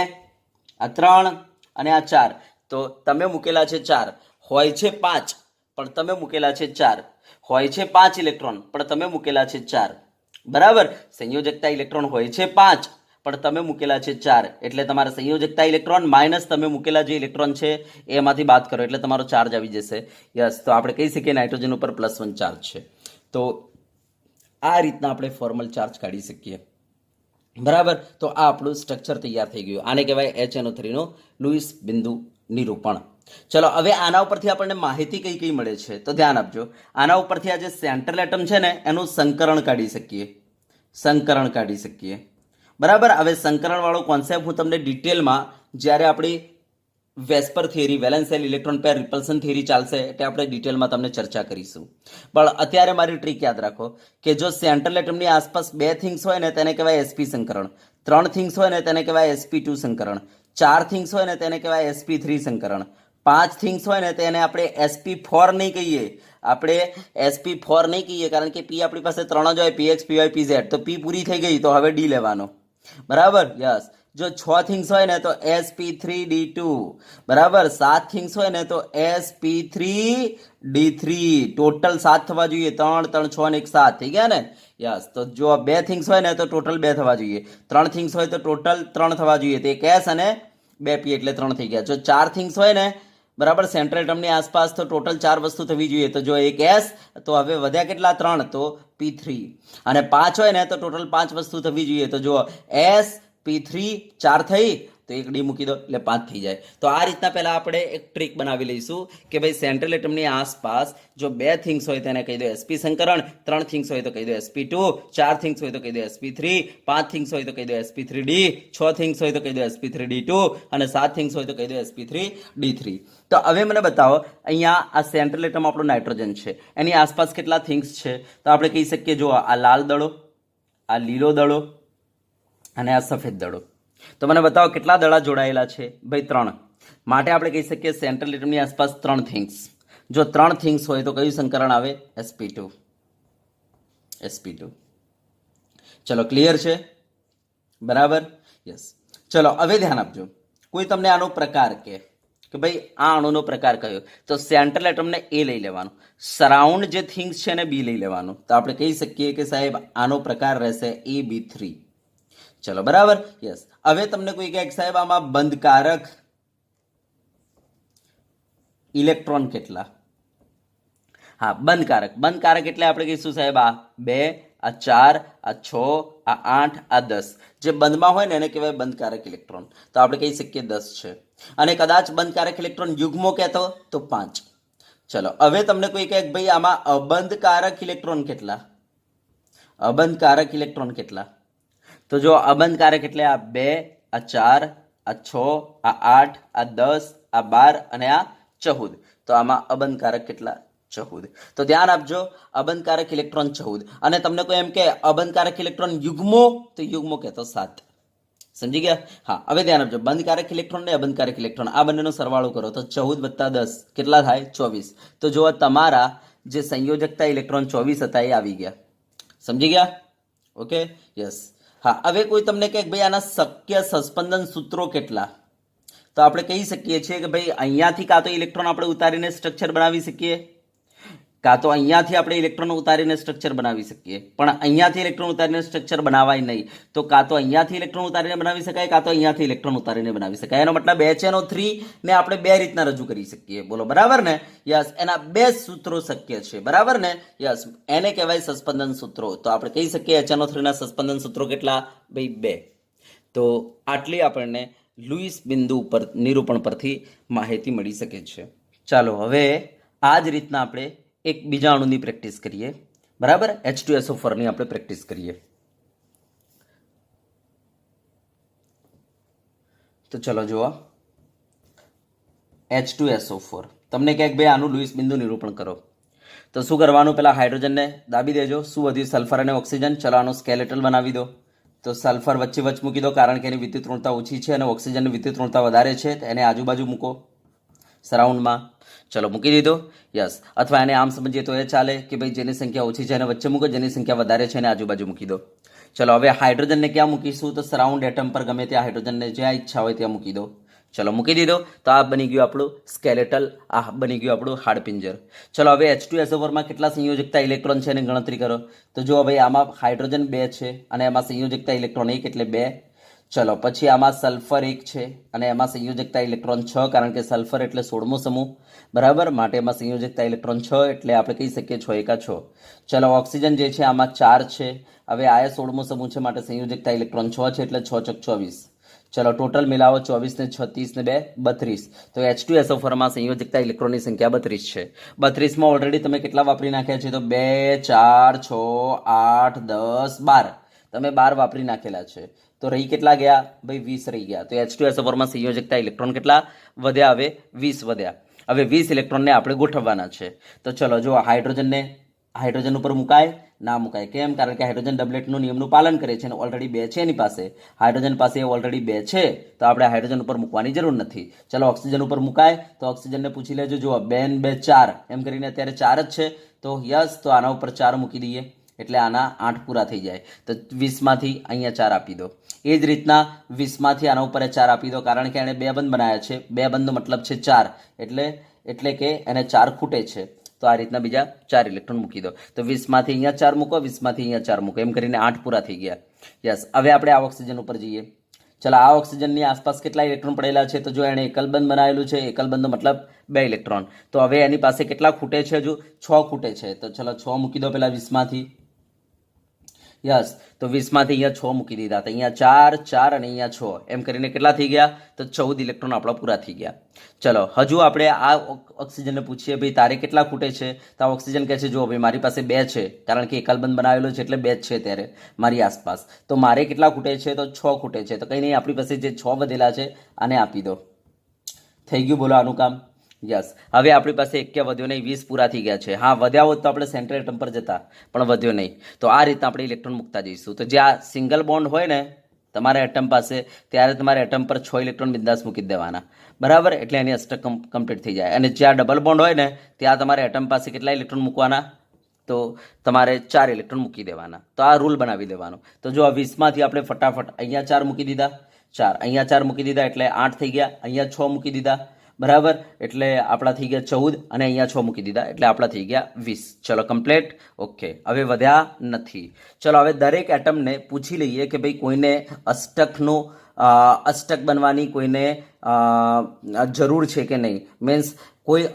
આ 3 અને આ 4 તો તમે મૂકેલા છે 4 હોય છે 5 પણ તમે મૂકેલા છે 4 હોય છે 5 ઇલેક્ટ્રોન પણ તમે મૂકેલા છે 4 બરાબર સંયોજકતા ઇલેક્ટ્રોન હોય છે 5 પણ તમે મૂકેલા છે 4 એટલે તમારા સંયોજકતા ઇલેક્ટ્રોન માઇનસ તમે મૂકેલા જે ઇલેક્ટ્રોન છે એમાંથી બાદ કરો એટલે તમારો ચાર્જ આવી જશે યસ તો આપણે કહી શકીએ નાઇટ્રોજન ઉપર +1 ચાર્જ છે તો આ રીતના આપણે ફોર્મલ ચાર્જ કાઢી શકીએ બરાબર તો આ આપણું સ્ટ્રક્ચર તૈયાર થઈ ગયું આને કહેવાય HNO3 નો લુઈસ બિંદુ નિરૂપણ ચલો હવે આના ઉપરથી આપણને માહિતી કઈ મળે છે તો ધ્યાન આપજો આના ઉપરથી આ જે સેન્ટ્રલ એટમ છે ને એનું સંકરણ કાઢી શકીએ બરાબર હવે સંકરણ વાળો કોન્સેપ્ટ હું તમને ડિટેલમાં જ્યારે આપણી વેસ્પર થિયરી વેલેન્સેલ ઇલેક્ટ્રોન પેર રિપલ્શન થિયરી ચાલશે એટલે આપણે ડિટેલમાં તમને ચર્ચા કરીશું પણ અત્યારે મારી ટ્રીક યાદ રાખો કે જો સેન્ટ્રલ એટમની આસપાસ 2 થિંગ્સ હોય ને તેને કહેવાય sp સંકરણ 3 થિંગ્સ હોય ને તેને કહેવાય sp2 સંકરણ 4 થિંગ્સ હોય ને તેને કહેવાય sp3 સંકરણ 5 થિંગ્સ હોય ને તેને આપણે sp4 નહીં કહીએ આપણે sp4 નહીં કહીએ કારણ કે p આપણી પાસે 3 જ હોય px py pz તો p પૂરી થઈ ગઈ તો હવે d લેવાનો બરાબર યસ જો 6 થિંગ્સ હોય ને તો sp3d2 બરાબર, 7 થિંગ્સ હોય ને તો sp3d3 ટોટલ 7 થવા જોઈએ, 3 3 6 ને 1 7 થઈ ગયા ને. યસ, તો જો 2 થિંગ્સ હોય ને તો ટોટલ 2 થવા જોઈએ, 3 થિંગ્સ હોય તો ટોટલ 3 થવા જોઈએ, તો એક s અને 2 p એટલે 3 થઈ ગયા. જો 4 થિંગ્સ હોય ને બરાબર સેન્ટ્રલ ટર્મની આસપાસ તો ટોટલ 4 વસ્તુ થવી જોઈએ, તો જો એક s તો હવે વધ્યા કેટલા 3 તો p3, અને 5 હોય ને તો ટોટલ 5 વસ્તુ થવી જોઈએ, તો જો s p3 4 થઈ તો એક ડી મૂકી દો એટલે 5 થઈ જાય. તો આ રીતના પહેલા આપણે એક ટ્રીક બનાવી લઈશું કે ભાઈ સેન્ટ્રલ એટમની આસપાસ જો 2 થિંગ્સ હોય તેને કહી દો sp સંકરણ, 3 થિંગ્સ હોય તો કહી દો sp2, 4 થિંગ્સ હોય તો કહી દો sp3, 5 થિંગ્સ હોય તો કહી દો sp3d, 6 થિંગ્સ હોય તો કહી દો sp3d2 અને 7 થિંગ્સ હોય તો કહી દો sp3d3. તો હવે મને બતાવો અહીંયા આ સેન્ટ્રલ એટમ આપણો નાઇટ્રોજન છે, એની આસપાસ કેટલા થિંગ્સ છે? તો આપણે કહી શકીએ જો આ લાલ દડો, આ લીલો દડો અને આ સફેદ દડો. તો મને બતાવો કેટલા દડા જોડાયેલા છે? ભાઈ 3. માટે આપણે કહી શકીએ સેન્ટ્રલ એટમની આસપાસ 3 થિંગ્સ. જો 3 થિંગ્સ હોય તો કયું સંકરણ આવે? sp2. ચલો ક્લિયર છે? બરાબર, યસ. ચલો હવે ધ્યાન આપજો, કોઈ તમને આનો પ્રકાર કે ભાઈ આ અણુનો પ્રકાર કયો, તો સેન્ટ્રલ એટમને એ લઈ લેવાનું, સરાઉન્ડ જે થિંગ્સ છે એને બી લઈ લેવાનું. તો આપણે કહી શકીએ કે સાહેબ આનો પ્રકાર રહેશે ab3. ચલો બરાબર, યસ. હવે તમને કોઈ કહે સાહેબ આમાં બંધકારક ઇલેક્ટ્રોન કેટલા? હા, બંધકારક એટલે આપણે કહીશું સાહેબ આ 2, આ 4, આ 6, આ 8, આ 10. જે બંધમાં હોય ને એને કહેવાય બંધકારક ઇલેક્ટ્રોન, તો આપણે કહી શકીએ 10 છે. અને કદાચ બંધકારક ઇલેક્ટ્રોન યુગ્મો કહેતો તો 5. ચલો હવે તમને કોઈ કહે ભાઈ આમાં અબંધકારક ઇલેક્ટ્રોન કેટલા? અબંધકારક ઇલેક્ટ્રોન કેટલા? તો જો અબંધકારક એટલે આ 2, આ 4, આ 6, આ 8, આ 10, આ 12 અને આ 14. તો આમાં અબંધકારક કેટલા? 14. તો ધ્યાન આપજો, અબંધકારક ઇલેક્ટ્રોન 14. અને તમને કોઈ એમ કે અબંધકારક ઇલેક્ટ્રોન યુગ્મો, તો યુગ્મો કહેતો 7. સમજી ગયા? હા, હવે ધ્યાન આપજો, બંધકારક ઇલેક્ટ્રોન ને અબંધકારક ઇલેક્ટ્રોન આ બંનેનો સરવાળો કરો તો 14 + 10 કેટલા થાય? 24. તો જો તમારા જે સંયોજકતા ઇલેક્ટ્રોન 24 હતા એ આવી ગયા. સમજી ગયા? Okay, yes. હા, હવે કોઈ તમને કહે ભાઈ આના શક્ય સસ્પંદન સૂત્રો કેટલા? તો આપણે કહી શકીએ છીએ કે ભાઈ અહીંયાથી કાં તો ઇલેક્ટ્રોન આપણે ઉતારીને સ્ટ્રક્ચર બનાવી શકીએ, કાં તો અહીંયાથી આપણે ઇલેક્ટ્રોન ઉતારીને સ્ટ્રક્ચર બનાવી શકીએ, પણ અહીંયાથી ઇલેક્ટ્રોન ઉતારીને સ્ટ્રક્ચર બનાવાય નહીં. તો કાં તો અહીંયાથી ઇલેક્ટ્રોન ઉતારીને બનાવી શકાય, કાં તો અહીંયાથી ઇલેક્ટ્રોન ઉતારીને બનાવી શકાય. એનો મતલબ HNO3 ને આપણે 2 રીતના રજૂ કરી શકીએ. બોલો બરાબર ને? યસ, એના 2 સૂત્રો શક્ય છે. બરાબર ને? યસ, એને કહેવાય સસ્પંદન સૂત્રો. તો આપણે કહી શકીએ HNO3 ના સસ્પંદન સૂત્રો કેટલા? ભાઈ 2. તો આટલી આપણને લુઈસ બિંદુ ઉપર નિરૂપણ પરથી માહિતી મળી શકે છે. ચાલો હવે આ જ રીતના આપણે એક બીજા અણુની પ્રેક્ટિસ કરીએ. બરાબર, H2SO4 ની આપણે પ્રેક્ટિસ કરીએ. તો ચલો જુઓ, H2SO4 તમને ક્યાંક ભાઈ આનું લુઈસ બિંદુ નિરૂપણ કરો. તો શું કરવાનું? પહેલા હાઇડ્રોજનને દાબી દેજો. શું વધ્યું? સલ્ફર અને ઓક્સિજન. ચલો આનું સ્કેલેટલ બનાવી દો. તો સલ્ફર વચ્ચે મૂકી દો, કારણ કે એની વિદ્યુત ઋણતા ઓછી છે અને ઓક્સિજનની વિદ્યુત ઋણતા વધારે છે, તો એને આજુબાજુ મૂકો સરાઉન્ડમાં. ચલો મૂકી દીધો. યસ, અથવા એને આમ સમજીએ તો એ ચાલે કે ભાઈ જેની સંખ્યા ઓછી છે એને વચ્ચે મૂકો, જેની સંખ્યા વધારે છે એને આજુબાજુ મૂકી દો. ચલો હવે હાઇડ્રોજનને ક્યાં મૂકીશું? તો સરાઉન્ડ એટમ પર ગમે ત્યાં હાઇડ્રોજનને જ્યાં ઈચ્છા હોય ત્યાં મૂકી દો. ચલો મૂકી દીધો. તો આ બની ગયું આપણું સ્કેલેટલ, આ બની ગયું આપણું હાડપિંજર. ચલો હવે H2SO4 માં કેટલા સંયોજકતા ઇલેક્ટ્રોન છે એની ગણતરી કરો. તો જો ભાઈ આમાં હાઇડ્રોજન 2 છે અને એમાં સંયોજકતા ઇલેક્ટ્રોન 1 એટલે 2. ચલો પછી આમાં સલ્ફર 1 છે અને એમાં સંયોજકતા ઇલેક્ટ્રોન 6, કારણ કે સલ્ફર એટલે 16મો સમૂહ. બરાબર, માટે એમાં સંયોજકતા ઇલેક્ટ્રોન 6 એટલે આપણે કહી શકીએ 6 એકા 6. ચલો ઓક્સિજન જે છે આમાં 4 છે. હવે આ 16મો સમૂહ છે માટે સંયોજકતા ઇલેક્ટ્રોન 6 છે એટલે 6 ચોક 24. ચલો ટોટલ મિલાવો, 24 ને 36 ને 2 32. તો H2SO4 માં સંયોજકતા ઇલેક્ટ્રોનની સંખ્યા 32 છે. 32 માં ઓલરેડી તમે કેટલા વાપરી નાખ્યા છે? તો 2, 4, 6, 8, 10, 12. તમે 12 વાપરી નાખેલા છે. તો રહી કેટલા ગયા? ભાઈ 20 રહી ગયા. તો H2SO4 માં સંયોજકતા ઇલેક્ટ્રોન કેટલા વધ્યા? હવે 20 વધ્યા. હવે 20 ઇલેક્ટ્રોનને આપણે ગોઠવવાના છે. તો ચલો જો હાઇડ્રોજન ઉપર મુકાય? ના મુકાય. કેમ? કારણ કે હાઇડ્રોજન ડબલેટનું નિયમનું પાલન કરે છે અને ઓલરેડી 2 છે એની પાસે. હાઇડ્રોજન પાસે ઓલરેડી 2 છે, તો આપણે હાઇડ્રોજન ઉપર મૂકવાની જરૂર નથી. ચલો ઓક્સિજન ઉપર મુકાય? તો ઓક્સિજનને પૂછી લેજો. જુઓ 2 ને 2 4 એમ કરીને અત્યારે 4 જ છે. તો યસ, તો આના ઉપર 4 મૂકી દઈએ એટલે આના 8 પૂરા થઈ જાય. તો 20માંથી અહીંયા 4 આપી દો. એ જ રીતના 20માંથી આના ઉપર 4 આપી દો, કારણ કે એણે 2 બંધ બનાવ્યા છે. 2 બંધનો મતલબ છે 4, એટલે કે એને 4 ખૂટે છે. તો આ રીતના બીજા 4 ઇલેક્ટ્રોન મૂકી દો. તો 20માંથી અહીંયા 4 મૂકો, 20માંથી અહીંયા 4 મૂકો, એમ કરીને 8 પૂરા થઈ ગયા. યસ. હવે આપણે આ ઓક્સિજન ઉપર જઈએ. ચલો, આ ઓક્સિજનની આસપાસ કેટલા ઇલેક્ટ્રોન પડેલા છે? તો જો એણે એકલ બંધ બનાવેલું છે, એકલ બંધનો મતલબ 2 ઇલેક્ટ્રોન. તો હવે એની પાસે કેટલા ખૂટે છે? હજુ 6 ખૂટે છે. તો ચલો 6 મૂકી દો પેલા 20માંથી. યસ. તો 20માંથી અહીંયા 6 મૂકી દીધા. તો અહીંયા 4, 4 અને અહીંયા 6, એમ કરીને કેટલા થઈ ગયા? તો 14 ઇલેક્ટ્રોન આપણા પૂરા થઈ ગયા. ચલો, હજુ આપણે આ ઓક્સિજનને પૂછીએ, ભાઈ તારે કેટલા ખૂટે છે? તો આ ઓક્સિજન કહે છે, જો ભાઈ મારી પાસે 2 છે, કારણ કે એકલબંધ બનાવેલો છે એટલે 2 જ છે ત્યારે મારી આસપાસ. તો મારે કેટલા ખૂટે છે? તો 6 ખૂટે છે. તો કંઈ નહીં, આપણી પાસે જે 6 વધેલા છે આને આપી દો. થઈ ગયું, બોલો આનું કામ. યસ. હવે આપણી પાસે એક કે વધ્યો નહીં, 20 પૂરા થઈ ગયા છે. હા, વધ્યા હોત તો આપણે સેન્ટ્રલ એટમ પર જતા, પણ વધ્યો નહીં. તો આ રીતના આપણે ઇલેક્ટ્રોન મૂકતા જઈશું. તો જે આ સિંગલ બોન્ડ હોય ને તમારા એટમ પાસે, ત્યારે તમારે એટમ પર 6 ઇલેક્ટ્રોન બિંદાસ મૂકી દેવાના, બરાબર? એટલે એની અષ્ટક કમ્પ્લીટ થઈ જાય. અને જ્યાં ડબલ બોન્ડ હોય ને ત્યાં તમારે એટમ પાસે કેટલા ઇલેક્ટ્રોન મૂકવાના? તો તમારે 4 ઇલેક્ટ્રોન મૂકી દેવાના. તો આ રૂલ બનાવી દેવાનો. તો જો આ 20માંથી આપણે ફટાફટ અહીંયા 4 મૂકી દીધા, 4 અહીંયા 4 મૂકી દીધા એટલે 8 થઈ ગયા. અહીંયા 6 મૂકી દીધા, બરાબર? એટલે આપણા થઈ ગયા 14, અને અહીંયા 6 મૂકી દીધા એટલે આપણા થઈ ગયા 20. ચલો, કમ્પ્લીટ. ઓકે. હવે વધ્યા નથી. ચલો, હવે દરેક એટમને પૂછી લઈએ કે ભાઈ કોઈને અષ્ટક બનવાની કોઈને જરૂર છે કે નહીં. મીન્સ કોઈ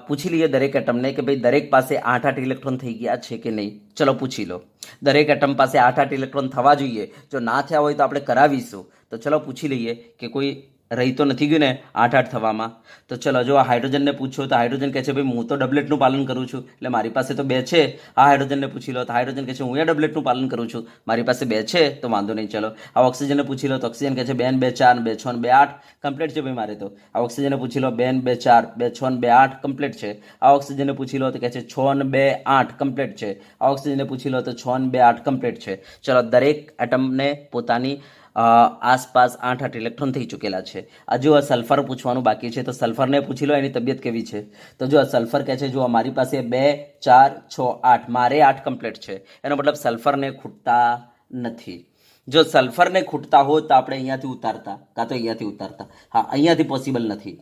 પૂછી લઈએ દરેક એટમને કે ભાઈ દરેક પાસે 8 ઇલેક્ટ્રોન થઈ ગયા છે કે નહીં. ચલો પૂછી લો. દરેક એટમ પાસે 8 ઇલેક્ટ્રોન થવા જોઈએ. જો ના થયા હોય તો આપણે કરાવીશું. તો ચલો પૂછી લઈએ કે કોઈ રહી તો નથી ગયું ને 8 થવામાં. તો ચલો, જો આ હાઇડ્રોજનને પૂછો તો હાઇડ્રોજન કહે છે ભાઈ હું તો ડબલેટનું પાલન કરું છું, એટલે મારી પાસે તો 2 છે. આ હાઇડ્રોજનને પૂછી લો તો હાઇડ્રોજન કહે છે હું એ ડબલેટનું પાલન કરું છું, મારી પાસે 2 છે, તો વાંધો નહીં. ચલો, આ ઓક્સિજનને પૂછી લો તો ઓક્સિજન કહે છે 2 2 4 2 6 2 8 કમ્પ્લીટ છે ભાઈ મારે તો. આ ઓક્સિજનને પૂછી લો 2 2 4 2 6 2 8 કમ્પ્લીટ છે. આ ઓક્સિજનને પૂછી લો તો કહે છે 6 2 8 કમ્પ્લીટ છે. આ ઓક્સિજનને પૂછી લો તો 6 2 8 કમ્પ્લીટ છે. ચલો, દરેક એટમને પોતાની આસપાસ 8 ઇલેક્ટ્રોન થઈ ચૂકેલા છે. હજુ આ સલ્ફર પૂછવાનું બાકી છે. તો સલ્ફરને પૂછી લો એની તબિયત કેવી છે. તો જો સલ્ફર કહે છે જો મારી પાસે 2 4 6 8, મારે 8 કમ્પ્લીટ છે. એનો મતલબ સલ્ફરને ખૂટતા નથી. જો સલ્ફરને ખૂટતા હોય તો આપણે અહીંયાથી ઉતારતા, કાં તો અહીંયાથી ઉતારતા. હા, અહીંયાથી પોસિબલ નથી,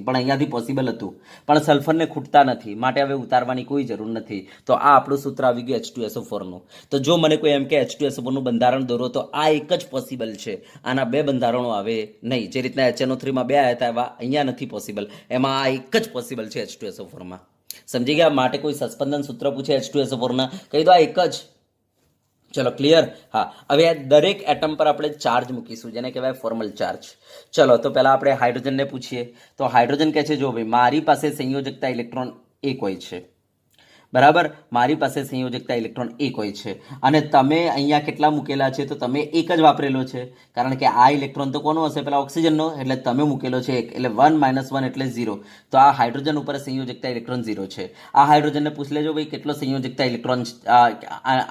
પણ અહીંયાથી પોસિબલ હતું, પણ સલ્ફરને ખૂટતા નથી, માટે હવે ઉતારવાની કોઈ જરૂર નથી. તો આ આપણું સૂત્ર આવી ગયું H2SO4નું. તો જો મને કોઈ એમ કે H2SO4નું બંધારણ દોરો તો આ એક જ પોસિબલ છે, આના 2 બંધારણો આવે નહીં. જે રીતના HNO3માં 2 આવ્યા હતા એવા અહીંયા નથી પોસિબલ, એમાં આ એક જ પોસિબલ છે H2SO4માં. સમજી ગયા? માટે કોઈ સસ્પેન્શન સૂત્ર પૂછે H2SO4ના, કહી દો આ એક જ. ચલો, ક્લિયર? હા. હવે દરેક એટમ પર આપણે ચાર્જ મૂકીશું, જેને કહેવાય ફોર્મલ ચાર્જ. ચલો, તો પહેલાં આપણે હાઇડ્રોજનને પૂછીએ. તો હાઇડ્રોજન કહે છે જો ભાઈ મારી પાસે સંયોજકતા ઇલેક્ટ્રોન 1 હોય છે, બરાબર? મારી પાસે સંયોજકતા ઇલેક્ટ્રોન 1 હોય છે, અને તમે અહીંયા કેટલા મૂકેલા છે? તો તમે 1 જ વાપરેલો છે, કારણ કે આ ઇલેક્ટ્રોન તો કોનો હશે? પેલા ઓક્સિજનનો, એટલે તમે મૂકેલો છે 1, એટલે 1 - 1 એટલે 0. તો આ હાઇડ્રોજન ઉપર સંયોજકતા ઇલેક્ટ્રોન 0 છે. આ હાઇડ્રોજનને પૂછ લેજો ભાઈ કેટલો સંયોજકતા ઇલેક્ટ્રોન,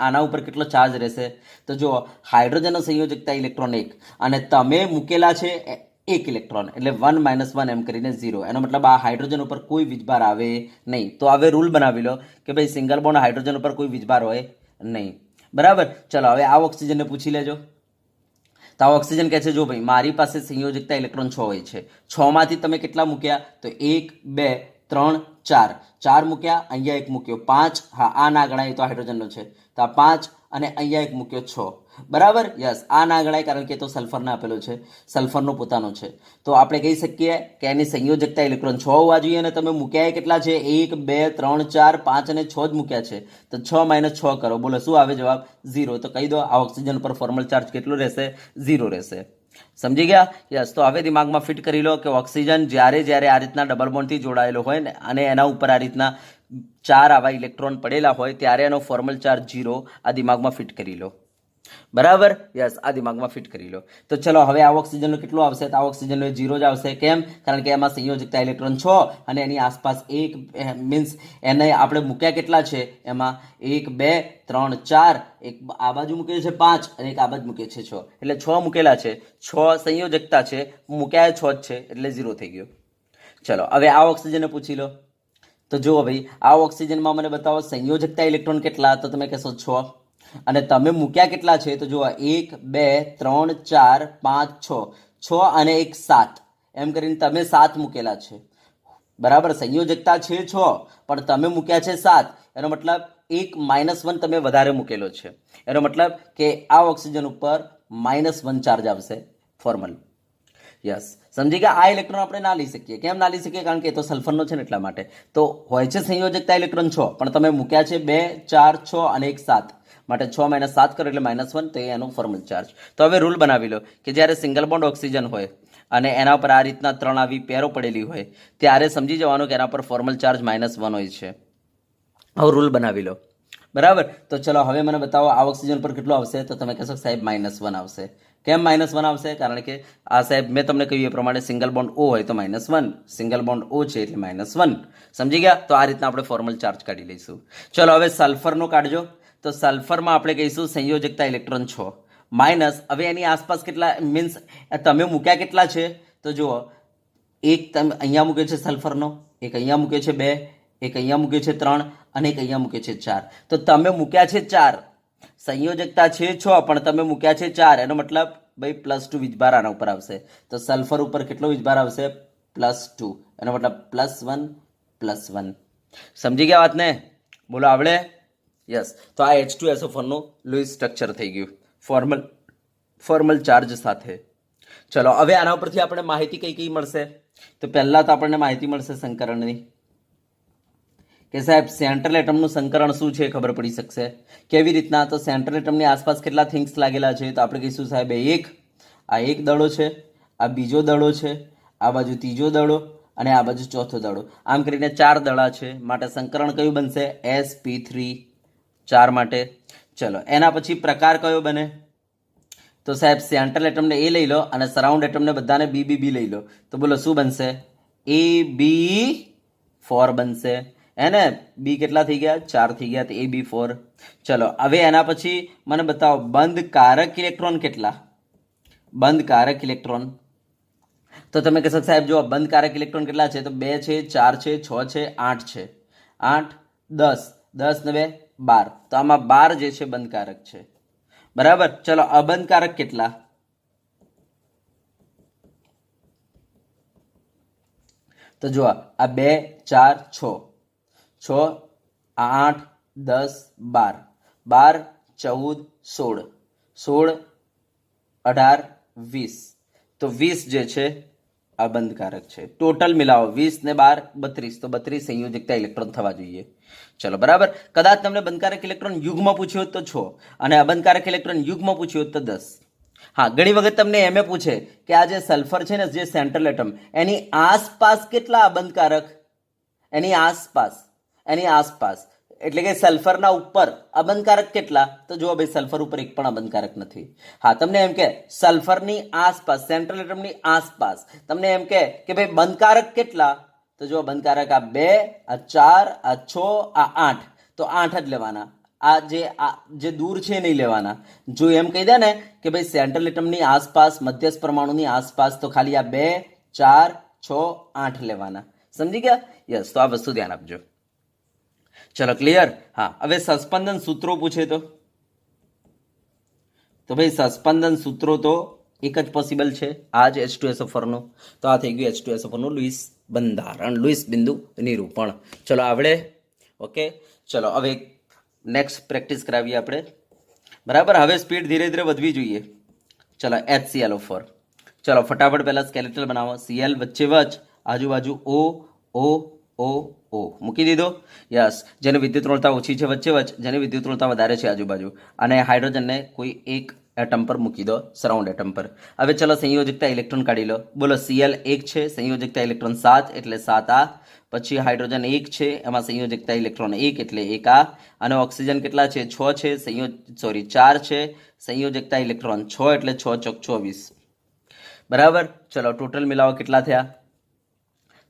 આના ઉપર કેટલો ચાર્જ રહેશે? તો જો હાઇડ્રોજનનો સંયોજકતા ઇલેક્ટ્રોન 1, અને તમે મૂકેલા છે 1 ઇલેક્ટ્રોન, એટલે 1 - 1 એમ કરીને 0. એનો મતલબ આ હાઇડ્રોજન ઉપર કોઈ વીજભાર આવે નહીં. તો હવે રૂલ બનાવી લો કે ભાઈ સિંગલ બોન્ડ હાઇડ્રોજન ઉપર કોઈ વીજભાર હોય નહીં, બરાબર? ચલો, હવે આ ઓક્સિજનને પૂછી લેજો. તો આ ઓક્સિજન કહે છે જો ભાઈ મારી પાસે સંયોજકતા ઇલેક્ટ્રોન 6 હોય છે. 6માંથી તમે કેટલા મૂક્યા? તો 1 2 3 4 4 મૂક્યા, અહીંયા 1 મૂક્યો 5. હા, આ ના ગણાય, તો હાઇડ્રોજનનો છે. તો આ 5, અને અહીંયા 1 મૂક્યો 6, બરાબર? યસ. આ ના ગણાય કારણ કે તો સલ્ફરને આપેલો છે, સલ્ફરનો પોતાનો છે. તો આપણે કહી શકીએ કે એની સંયોજકતા ઇલેક્ટ્રોન 6 હોવા જોઈએ, અને તમે મૂક્યા કેટલા છે? 1 2 3 4 5 અને 6 જ મૂક્યા છે. તો 6 - 6 કરો, બોલો શું આવે જવાબ? 0. તો કહી દો આ ઓક્સિજન પર ફોર્મલ ચાર્જ કેટલો રહેશે? 0 રહેશે. સમજી ગયા? યસ. તો હવે દિમાગમાં ફિટ કરી લો કે ઓક્સિજન જ્યારે આ રીતના ડબલ બોન્ડથી જોડાયેલો હોય ને, અને એના ઉપર આ રીતના 4 આવા ઇલેક્ટ્રોન પડેલા હોય ત્યારે એનો ફોર્મલ ચાર્જ 0. આ દિમાગમાં ફિટ કરી લો, બરાબર? યસ, આ દિમાગમાં ફિટ કરી લો. તો ચલો, હવે આ ઓક્સિજનનો કેટલો આવશે? તો આ ઓક્સિજનનો 0 જ આવશે. કેમ? કારણ કે એમાં સંયોજકતા ઇલેક્ટ્રોન 6, અને એની આસપાસ 1, મીન્સ એને આપણે મૂક્યા કેટલા છે? એમાં 1 2 3 4, એક આ બાજુ મૂકે છે 5, અને એક આ બાજુ મૂકે છે 6, એટલે 6 મૂકેલા છે. 6 સંયોજકતા છે, મૂક્યા 6 જ છે, એટલે 0 થઈ ગયો. ચલો, હવે આ ઓક્સિજનને પૂછી લો. તો જુઓ ભાઈ, આ ઓક્સિજનમાં મને બતાવો સંયોજકતા ઇલેક્ટ્રોન કેટલા, તો તમે કહેશો 6. અને તમે મૂક્યા કેટલા છે, તો જુઓ 1 2 3 4 5 6, 6 અને 1 7, એમ કરીને તમે 7 મૂકેલા છે. બરાબર, સંયોજકતા છે 6 પણ તમે મૂક્યા છે 7. એનો મતલબ 1 -1 તમે વધારે મૂકેલો છે. એનો મતલબ કે આ ઓક્સિજન ઉપર -1 ચાર્જ આવશે ફોર્મલ. યસ, સમજી ગયા. આ ઇલેક્ટ્રોન આપણે ના લઈ શકીએ. કેમ ના લઈ શકીએ? કારણ કે એ તો સલ્ફરનો છે ને, એટલા માટે. તો હોય છે સંયોજકતા ઇલેક્ટ્રોન 6, પણ તમે મૂક્યા છે 2 4 6 અને 1 7, માટે 6 - 7 કરો એટલે -1, તો એનો ફોર્મલ ચાર્જ. તો હવે રૂલ બનાવી લો કે જ્યારે સિંગલ બોન્ડ ઓક્સિજન હોય અને એના પર આ રીતના 3 આવી પેરો પડેલી હોય, ત્યારે સમજી જવાનું કે એના પર ફોર્મલ ચાર્જ -1 હોય છે. હવે રૂલ બનાવી લો. બરાબર, તો ચલો હવે મને બતાવો આ ઓક્સિજન પર કેટલું આવશે, તો તમે કહેશો સાહેબ -1 આવશે. કેમ -1 આવશે? કારણ કે આ સાહેબ મેં તમને કહ્યું એ પ્રમાણે સિંગલ બોન્ડ O હોય તો -1, સિંગલ બોન્ડ O છે એટલે -1. સમજી ગયા? તો આ રીતના આપણે ફોર્મલ ચાર્જ કાઢી લઈશું. ચલો હવે સલ્ફરનો કાઢજો. તો સલ્ફરમાં આપણે કહીશું સંયોજકતા ઇલેક્ટ્રોન 6 માઇનસ, હવે એની આસપાસ કેટલા, મીન્સ તમે મૂક્યા કેટલા છે, તો જુઓ, એક તમે અહીંયા મૂક્યો છે સલ્ફરનો, એક અહીંયા મૂક્યો છે 2, એક અહીંયા મૂક્યો છે 3 અને એક અહીંયા મૂક્યો છે 4. તો તમે મૂક્યા છે 4, સંયોજકતા છે 6 પણ તમે મૂક્યા છે 4. એનો મતલબ ભાઈ +2 વીજભાર આના ઉપર આવશે. તો સલ્ફર ઉપર કેટલો વીજભાર આવશે? +2. એનો મતલબ +1 +1. સમજી ગયા વાતને? બોલો, આવડે? યસ. તો આ H2SO4 નું લૂઇસ સ્ટ્રક્ચર થઈ ગયું ફોર્મલ ચાર્જ સાથે. ચલો હવે આના ઉપરથી આપણે માહિતી કઈ મળશે? તો પહેલા તો આપણને માહિતી મળશે સંકરણની, કે સાહેબ સેન્ટ્રલ એટમનું સંકરણ શું છે ખબર પડી શકશે. કેવી રીતના? તો સેન્ટ્રલ એટમની આસપાસ કેટલા થિંગ્સ લાગેલા છે, તો આપણે કહીશું સાહેબ આ એક દડો છે, આ બીજો દડો છે, આ બાજુ ત્રીજો દડો અને આ બાજુ ચોથો દડો. આમ કરીને 4 દડા છે. માટે સંકરણ કયું બનશે? sp3 4 માટે. ચલો એના પછી પ્રકાર કયો બને? તો સાહેબ સેન્ટ્રલ એટમને એ લઈ લો અને સરાઉન્ડ એટમને બધાને BBB લઈ લો. તો બોલો શું બનશે? AB4 બનશે. એને બી કેટલા થઈ ગયા? 4 થઈ ગયા, તો AB4. ચલો હવે એના પછી મને બતાવો બંધકારક ઇલેક્ટ્રોન કેટલા? બંધકારક ઇલેક્ટ્રોન, તો તમે કહેશો સાહેબ જો બંધકારક ઇલેક્ટ્રોન કેટલા છે? તો 2 છે, 4 છે, 6 છે, 8 છે. 8 10 10 ને 2 12. તો આમાં 12 જે છે બંધકારક છે. બરાબર. ચલો અબંધકારક કેટલા? તો જો આ 2 4 6 6 8 10 12 12 14 16 16 18 20. તો 20 જે છે અબંધકારક છે. ટોટલ મિલાવો 20 ને 12 32. તો 32 સંયોજકતા ઇલેક્ટ્રોન થવા જોઈએ. ચલો બરાબર. કદાચ તમને બંધકારક ઇલેક્ટ્રોન યુગમાં પૂછ્યું હોત તો 6 અને અબંધકારક ઇલેક્ટ્રોન યુગમાં પૂછ્યું હોત તો 10. હા, ઘણી વખત તમને એમ પૂછે કે આ જે સલ્ફર છે ને, જે સેન્ટ્રલ એટમ, એની આસપાસ કેટલા અબંધકારક? એની આસપાસ એટલે કે સલ્ફરના ઉપર અબંધકારક કેટલા? તો જુઓ ભાઈ, સલ્ફર ઉપર એક પણ અબંધકારક નથી. હા, તમને એમ કે સલ્ફરની આસપાસ, સેન્ટ્રલ એટમની આસપાસ તમને એમ કે ભાઈ બંધકારક કેટલા? તો જુઓ બંધકારક આ 2 આ 4 આ 6 આ 8. તો 8 જ લેવાના. આ જે દૂર છે નહીં લેવાના. જો એમ કહી દે ને કે ભાઈ સેન્ટ્રલ એટમની આસપાસ, મધ્યસ્થ પરમાણુની આસપાસ, તો ખાલી આ 2 4 6 8 લેવાના. સમજી ગયા? યસ. તો આ વસ્તુ ધ્યાન આપજો. ચલો ક્લિયર? હા, હવે સસ્પંદન સૂત્રો પૂછે તો ભાઈ સસ્પંદન સૂત્રો તો એક જ પોસિબલ છે, આ જ H2SO4 નું. તો આ થઈ ગયું H2SO4 નું લૂઇસ બંધારણ, લૂઇસ બિંદુ નિરૂપણ. ચલો આવડે? ઓકે. ચલો હવે નેક્સ્ટ પ્રેક્ટિસ કરાવીએ આપણે. બરાબર. હવે સ્પીડ ધીરે ધીરે વધવી જોઈએ. ચલો HClO4. ચલો ફટાફટ પહેલા સ્કેલેટલ બનાવો. Cl વચ્ચે આજુબાજુ O મૂકી દીધો. યસ. જેની વિદ્યુત ઋણતા ઓછી છે વચ્ચે જેની વિદ્યુત ઋણતા વધારે છે આજુબાજુ. અને હાઇડ્રોજનને કોઈ એક એટમ પર મૂકી દો, સરાઉન્ડ એટમ પર. હવે ચલો સંયોજકતા ઇલેક્ટ્રોન કાઢી લો. બોલો Cl 1 છે, સંયોજકતા ઇલેક્ટ્રોન 7 એટલે 7 આ. પછી હાઇડ્રોજન 1 છે, એમાં સંયોજકતા ઇલેક્ટ્રોન 1 એટલે 1 આ. અને ઓક્સિજન કેટલા છે? 6 છે, 4 છે, સંયોજકતા ઇલેક્ટ્રોન 6 એટલે 6 ચોક 24. બરાબર. ચલો ટોટલ મિલાવો કેટલા થયા?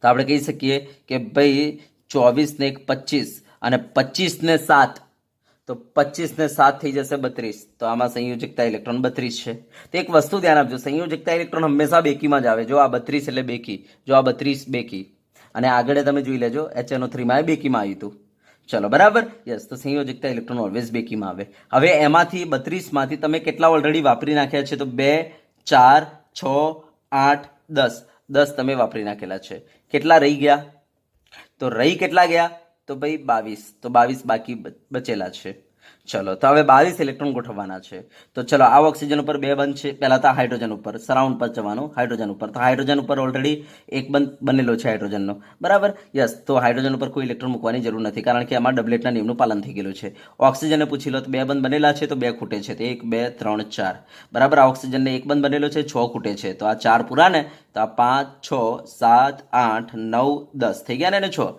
તો આપણે કહી શકીએ કે ભાઈ 24 ને 1 25 અને 25 ને 7, તો 25 ને 7 થઈ જશે 32. તો આમાં સંયોજકતા ઇલેક્ટ્રોન 32 છે. તો એક વસ્તુ ધ્યાન આપજો, સંયોજકતા ઇલેક્ટ્રોન હંમેશા બેકીમાં જ આવે. જો આ 32 એટલે બેકી, જો આ 32 બેકી. અને આગળ તમે જોઈ લેજો HNO3 માં બેકીમાં આવ્યું હતું. ચલો બરાબર, યસ. તો સંયોજકતા ઇલેક્ટ્રોન ઓલવેઝ બેકીમાં આવે. હવે એમાંથી 32 માંથી તમે કેટલા ઓલરેડી વાપરી નાખ્યા છે? તો 2, 4, 6, 8, 10. 10 તમે વાપરી નાખેલા છે. કેટલા રહી ગયા? તો રહી કેટલા ગયા? તો ભાઈ 22. તો 22 બાકી બચેલા છે. ચલો, તો હવે 22 ઇલેક્ટ્રોન ગોઠવવાના છે. તો ચલો, આ ઓક્સિજન ઉપર 2 બંધ છે. પહેલા તો હાઇડ્રોજન ઉપર સરાઉન્ડ પર જવાનું, હાઇડ્રોજન ઉપર. તો હાઇડ્રોજન ઉપર ઓલરેડી એક બંધ બનેલો છે હાઇડ્રોજનનો, બરાબર, યસ. તો હાઇડ્રોજન ઉપર કોઈ ઇલેક્ટ્રોન મૂકવાની જરૂર નથી, કારણ કે આમાં ડબલેટના નિયમનું પાલન થઈ ગયેલું છે. ઓક્સિજનને પૂછી લો તો 2 બંધ બનેલા છે, તો 2 ખૂટે છે. તો 1, 2, 3, 4, બરાબર. આ ઓક્સિજનને 1 બંધ બનેલો છે, 6 ખૂટે છે. તો આ 4 પૂરા ને, તો આ 5, 6, 7, 8, 9, 10 થઈ ગયા ને 6.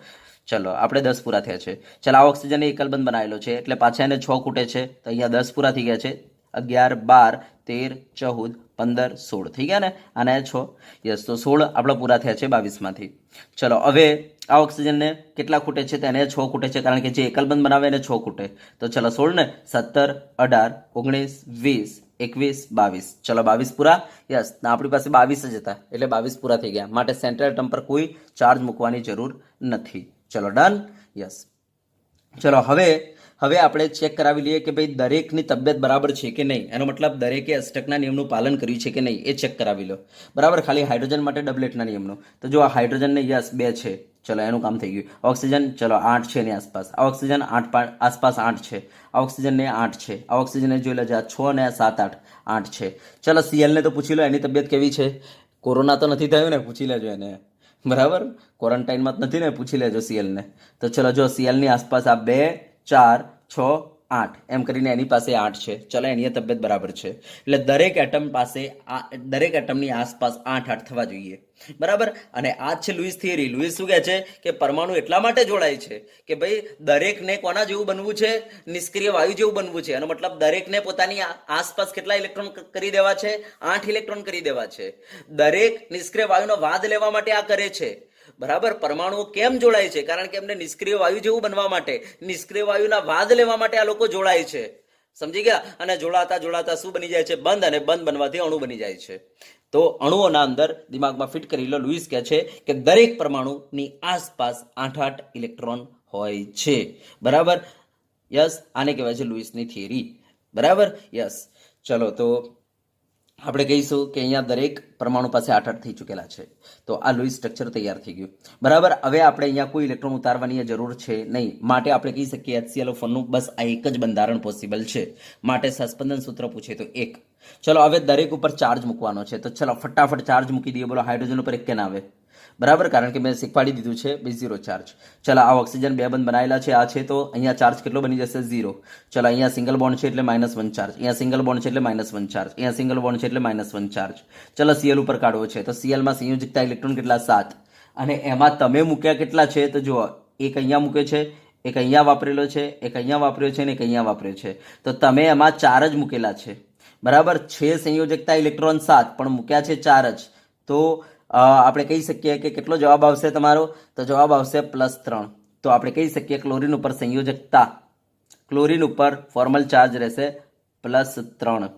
ચલો, આપણે 10 પૂરા થયા છે. ચલો, આ ઓક્સિજનને એકલ બંધ બનાવેલો છે, એટલે પાછા એને 6 ખૂટે છે. તો અહીંયા 10 પૂરા થઈ ગયા છે. 11, 12, 13, 14, 15, 16 થઈ ગયા ને, આને 6. યસ. તો 16 આપણા પૂરા થયા છે 22 માંથી. ચલો, હવે આ ઓક્સિજનને કેટલા ખૂટે છે? તો એને 6 ખૂટે છે, કારણ કે જે એકલ બંધ બનાવે એને 6 ખૂટે. તો ચલો, 16 ને, 17, 18, 19, 20, 21, 22. ચલો, 22 પૂરા. યસ. આપણી પાસે 22 જ હતા, એટલે 22 પૂરા થઈ ગયા. માટે સેન્ટ્રલ એટમ પર કોઈ ચાર્જ મૂકવાની જરૂર નથી. ચલો, ડન. યસ. ચલો, હવે આપણે ચેક કરાવી લઈએ કે ભાઈ દરેકની તબિયત બરાબર છે કે નહીં. એનો મતલબ દરેકે અષ્ટકના નિયમનું પાલન કર્યું છે કે નહીં, એ ચેક કરાવી લો, બરાબર. ખાલી હાઇડ્રોજન માટે ડબલેટના નિયમનું. તો જો આ હાઇડ્રોજનને યસ 2 છે. ચલો, એનું કામ થઈ ગયું. ઓક્સિજન ચલો 8 છે એની આસપાસ. આ ઓક્સિજન 8 આસપાસ 8 છે. આ ઓક્સિજનને 8 છે. આ ઓક્સિજનને જોઈ લેજો, આ 6 ને 7, 8 છે. ચલો, સીએલને તો પૂછી લો એની તબિયત કેવી છે. કોરોના તો નથી થયું ને? પૂછી લેજો એને, બરાબર. ક્વોરન્ટાઇનમાં જ નથી ને? પૂછી લેજો સીએલને. તો ચલો, જો સીએલની આસપાસ આ 2, 4, 6, 8 એમ કરીને એની પાસે 8 છે. ચલો, એની તબિયત બરાબર છે. એટલે દરેક એટમ પાસે દરેક એટમની આસપાસ 8 થવા જોઈએ, બરાબર. અને આ છે લુઈસ થિયરી. લુઈસ શું કહે છે કે પરમાણુ એટલા માટે જોડાય છે કે ભાઈ દરેકને કોના જેવું બનવું છે? નિષ્ક્રિય વાયુ જેવું બનવું છે. એનો મતલબ દરેકને પોતાની આસપાસ કેટલા ઇલેક્ટ્રોન કરી દેવા છે? 8 ઇલેક્ટ્રોન કરી દેવા છે. દરેક નિષ્ક્રિય વાયુનો વાદ લેવા માટે આ કરે છે, બરાબર. પરમાણુઓ કેમ જોડાય છે? કારણ કે એમને નિષ્ક્રિય વાયુ જેવું બનવા માટે, નિષ્ક્રિય વાયુના વાદ લેવા માટે આ લોકો જોડાય છે. સમજી ગયા? અને જોડાતા જોડાતા શું બની જાય છે? બંધ. અને બંધ બનવાથી અણુ બની જાય છે. તો અણુઓના અંદર દિમાગમાં ફિટ કરી લો. લુઈસ કહે છે કે દરેક પરમાણુની આસપાસ 8 ઇલેક્ટ્રોન હોય છે, બરાબર. યસ. આને કહેવાય છે લુઈસની થિયરી, બરાબર. યસ. ચલો, તો આપણે કહીશું કે અહીંયા દરેક પરમાણુ પાસે 8 થઈ ચૂકેલા છે. તો આ લુઈસ સ્ટ્રક્ચર તૈયાર થઈ ગયું, બરાબર. હવે આપણે અહીંયા કોઈ ઇલેક્ટ્રોન ઉતારવાની જરૂર છે નહીં. માટે આપણે કહી શકીએ HClO4 નું બસ આ એક જ બંધારણ પોસિબલ છે. માટે સસ્પેન્શન સૂત્ર પૂછે તો 1. ચલો, હવે દરેક ઉપર ચાર્જ મૂકવાનો છે. તો ચલો, ફટાફટ ચાર્જ મૂકી દઈએ. બોલો, હાઇડ્રોજન ઉપર 1 કેન આવે, બરાબર, કારણ કે મેં શીખવાડી દીધું છે B0 ચાર્જ. ચલો, આ ઓક્સિજન 2 બંધ બનાવેલા છે, આ છે. તો અહીંયા ચાર્જ કેટલો બની જશે? 0. ચલો, અહીંયા સિંગલ બોન્ડ છે એટલે -1 ચાર્જ. અહીંયા સિંગલ બોન્ડ છે એટલે -1 ચાર્જ. અહીંયા સિંગલ બોન્ડ છે એટલે -1 ચાર્જ. ચલો, Cl ઉપર કાઢવો છે. તો Cl માં સંયોજકતા ઇલેક્ટ્રોન કેટલા? 7. અને એમાં તમે મૂક્યા કેટલા છે? તો જુઓ, એક અહીંયા મૂક્યો છે, એક અહીંયા વાપરેલો છે, એક અહીંયા વાપર્યો છે, અને એક અહીંયા વાપર્યો છે. તો તમે એમાં 4 જ મૂકેલા છે, બરાબર. છે સંયોજકતા ઇલેક્ટ્રોન 7, પણ મૂક્યા છે 4 જ. તો આપણે કહી શકીએ કે કેટલો જવાબ આવશે તમારો? તો જવાબ આવશે +3. તો આપણે કહી શકીએ ક્લોરીન ઉપર સંયોજકતા, ક્લોરીન ઉપર ફોર્મલ ચાર્જ રહેશે +3.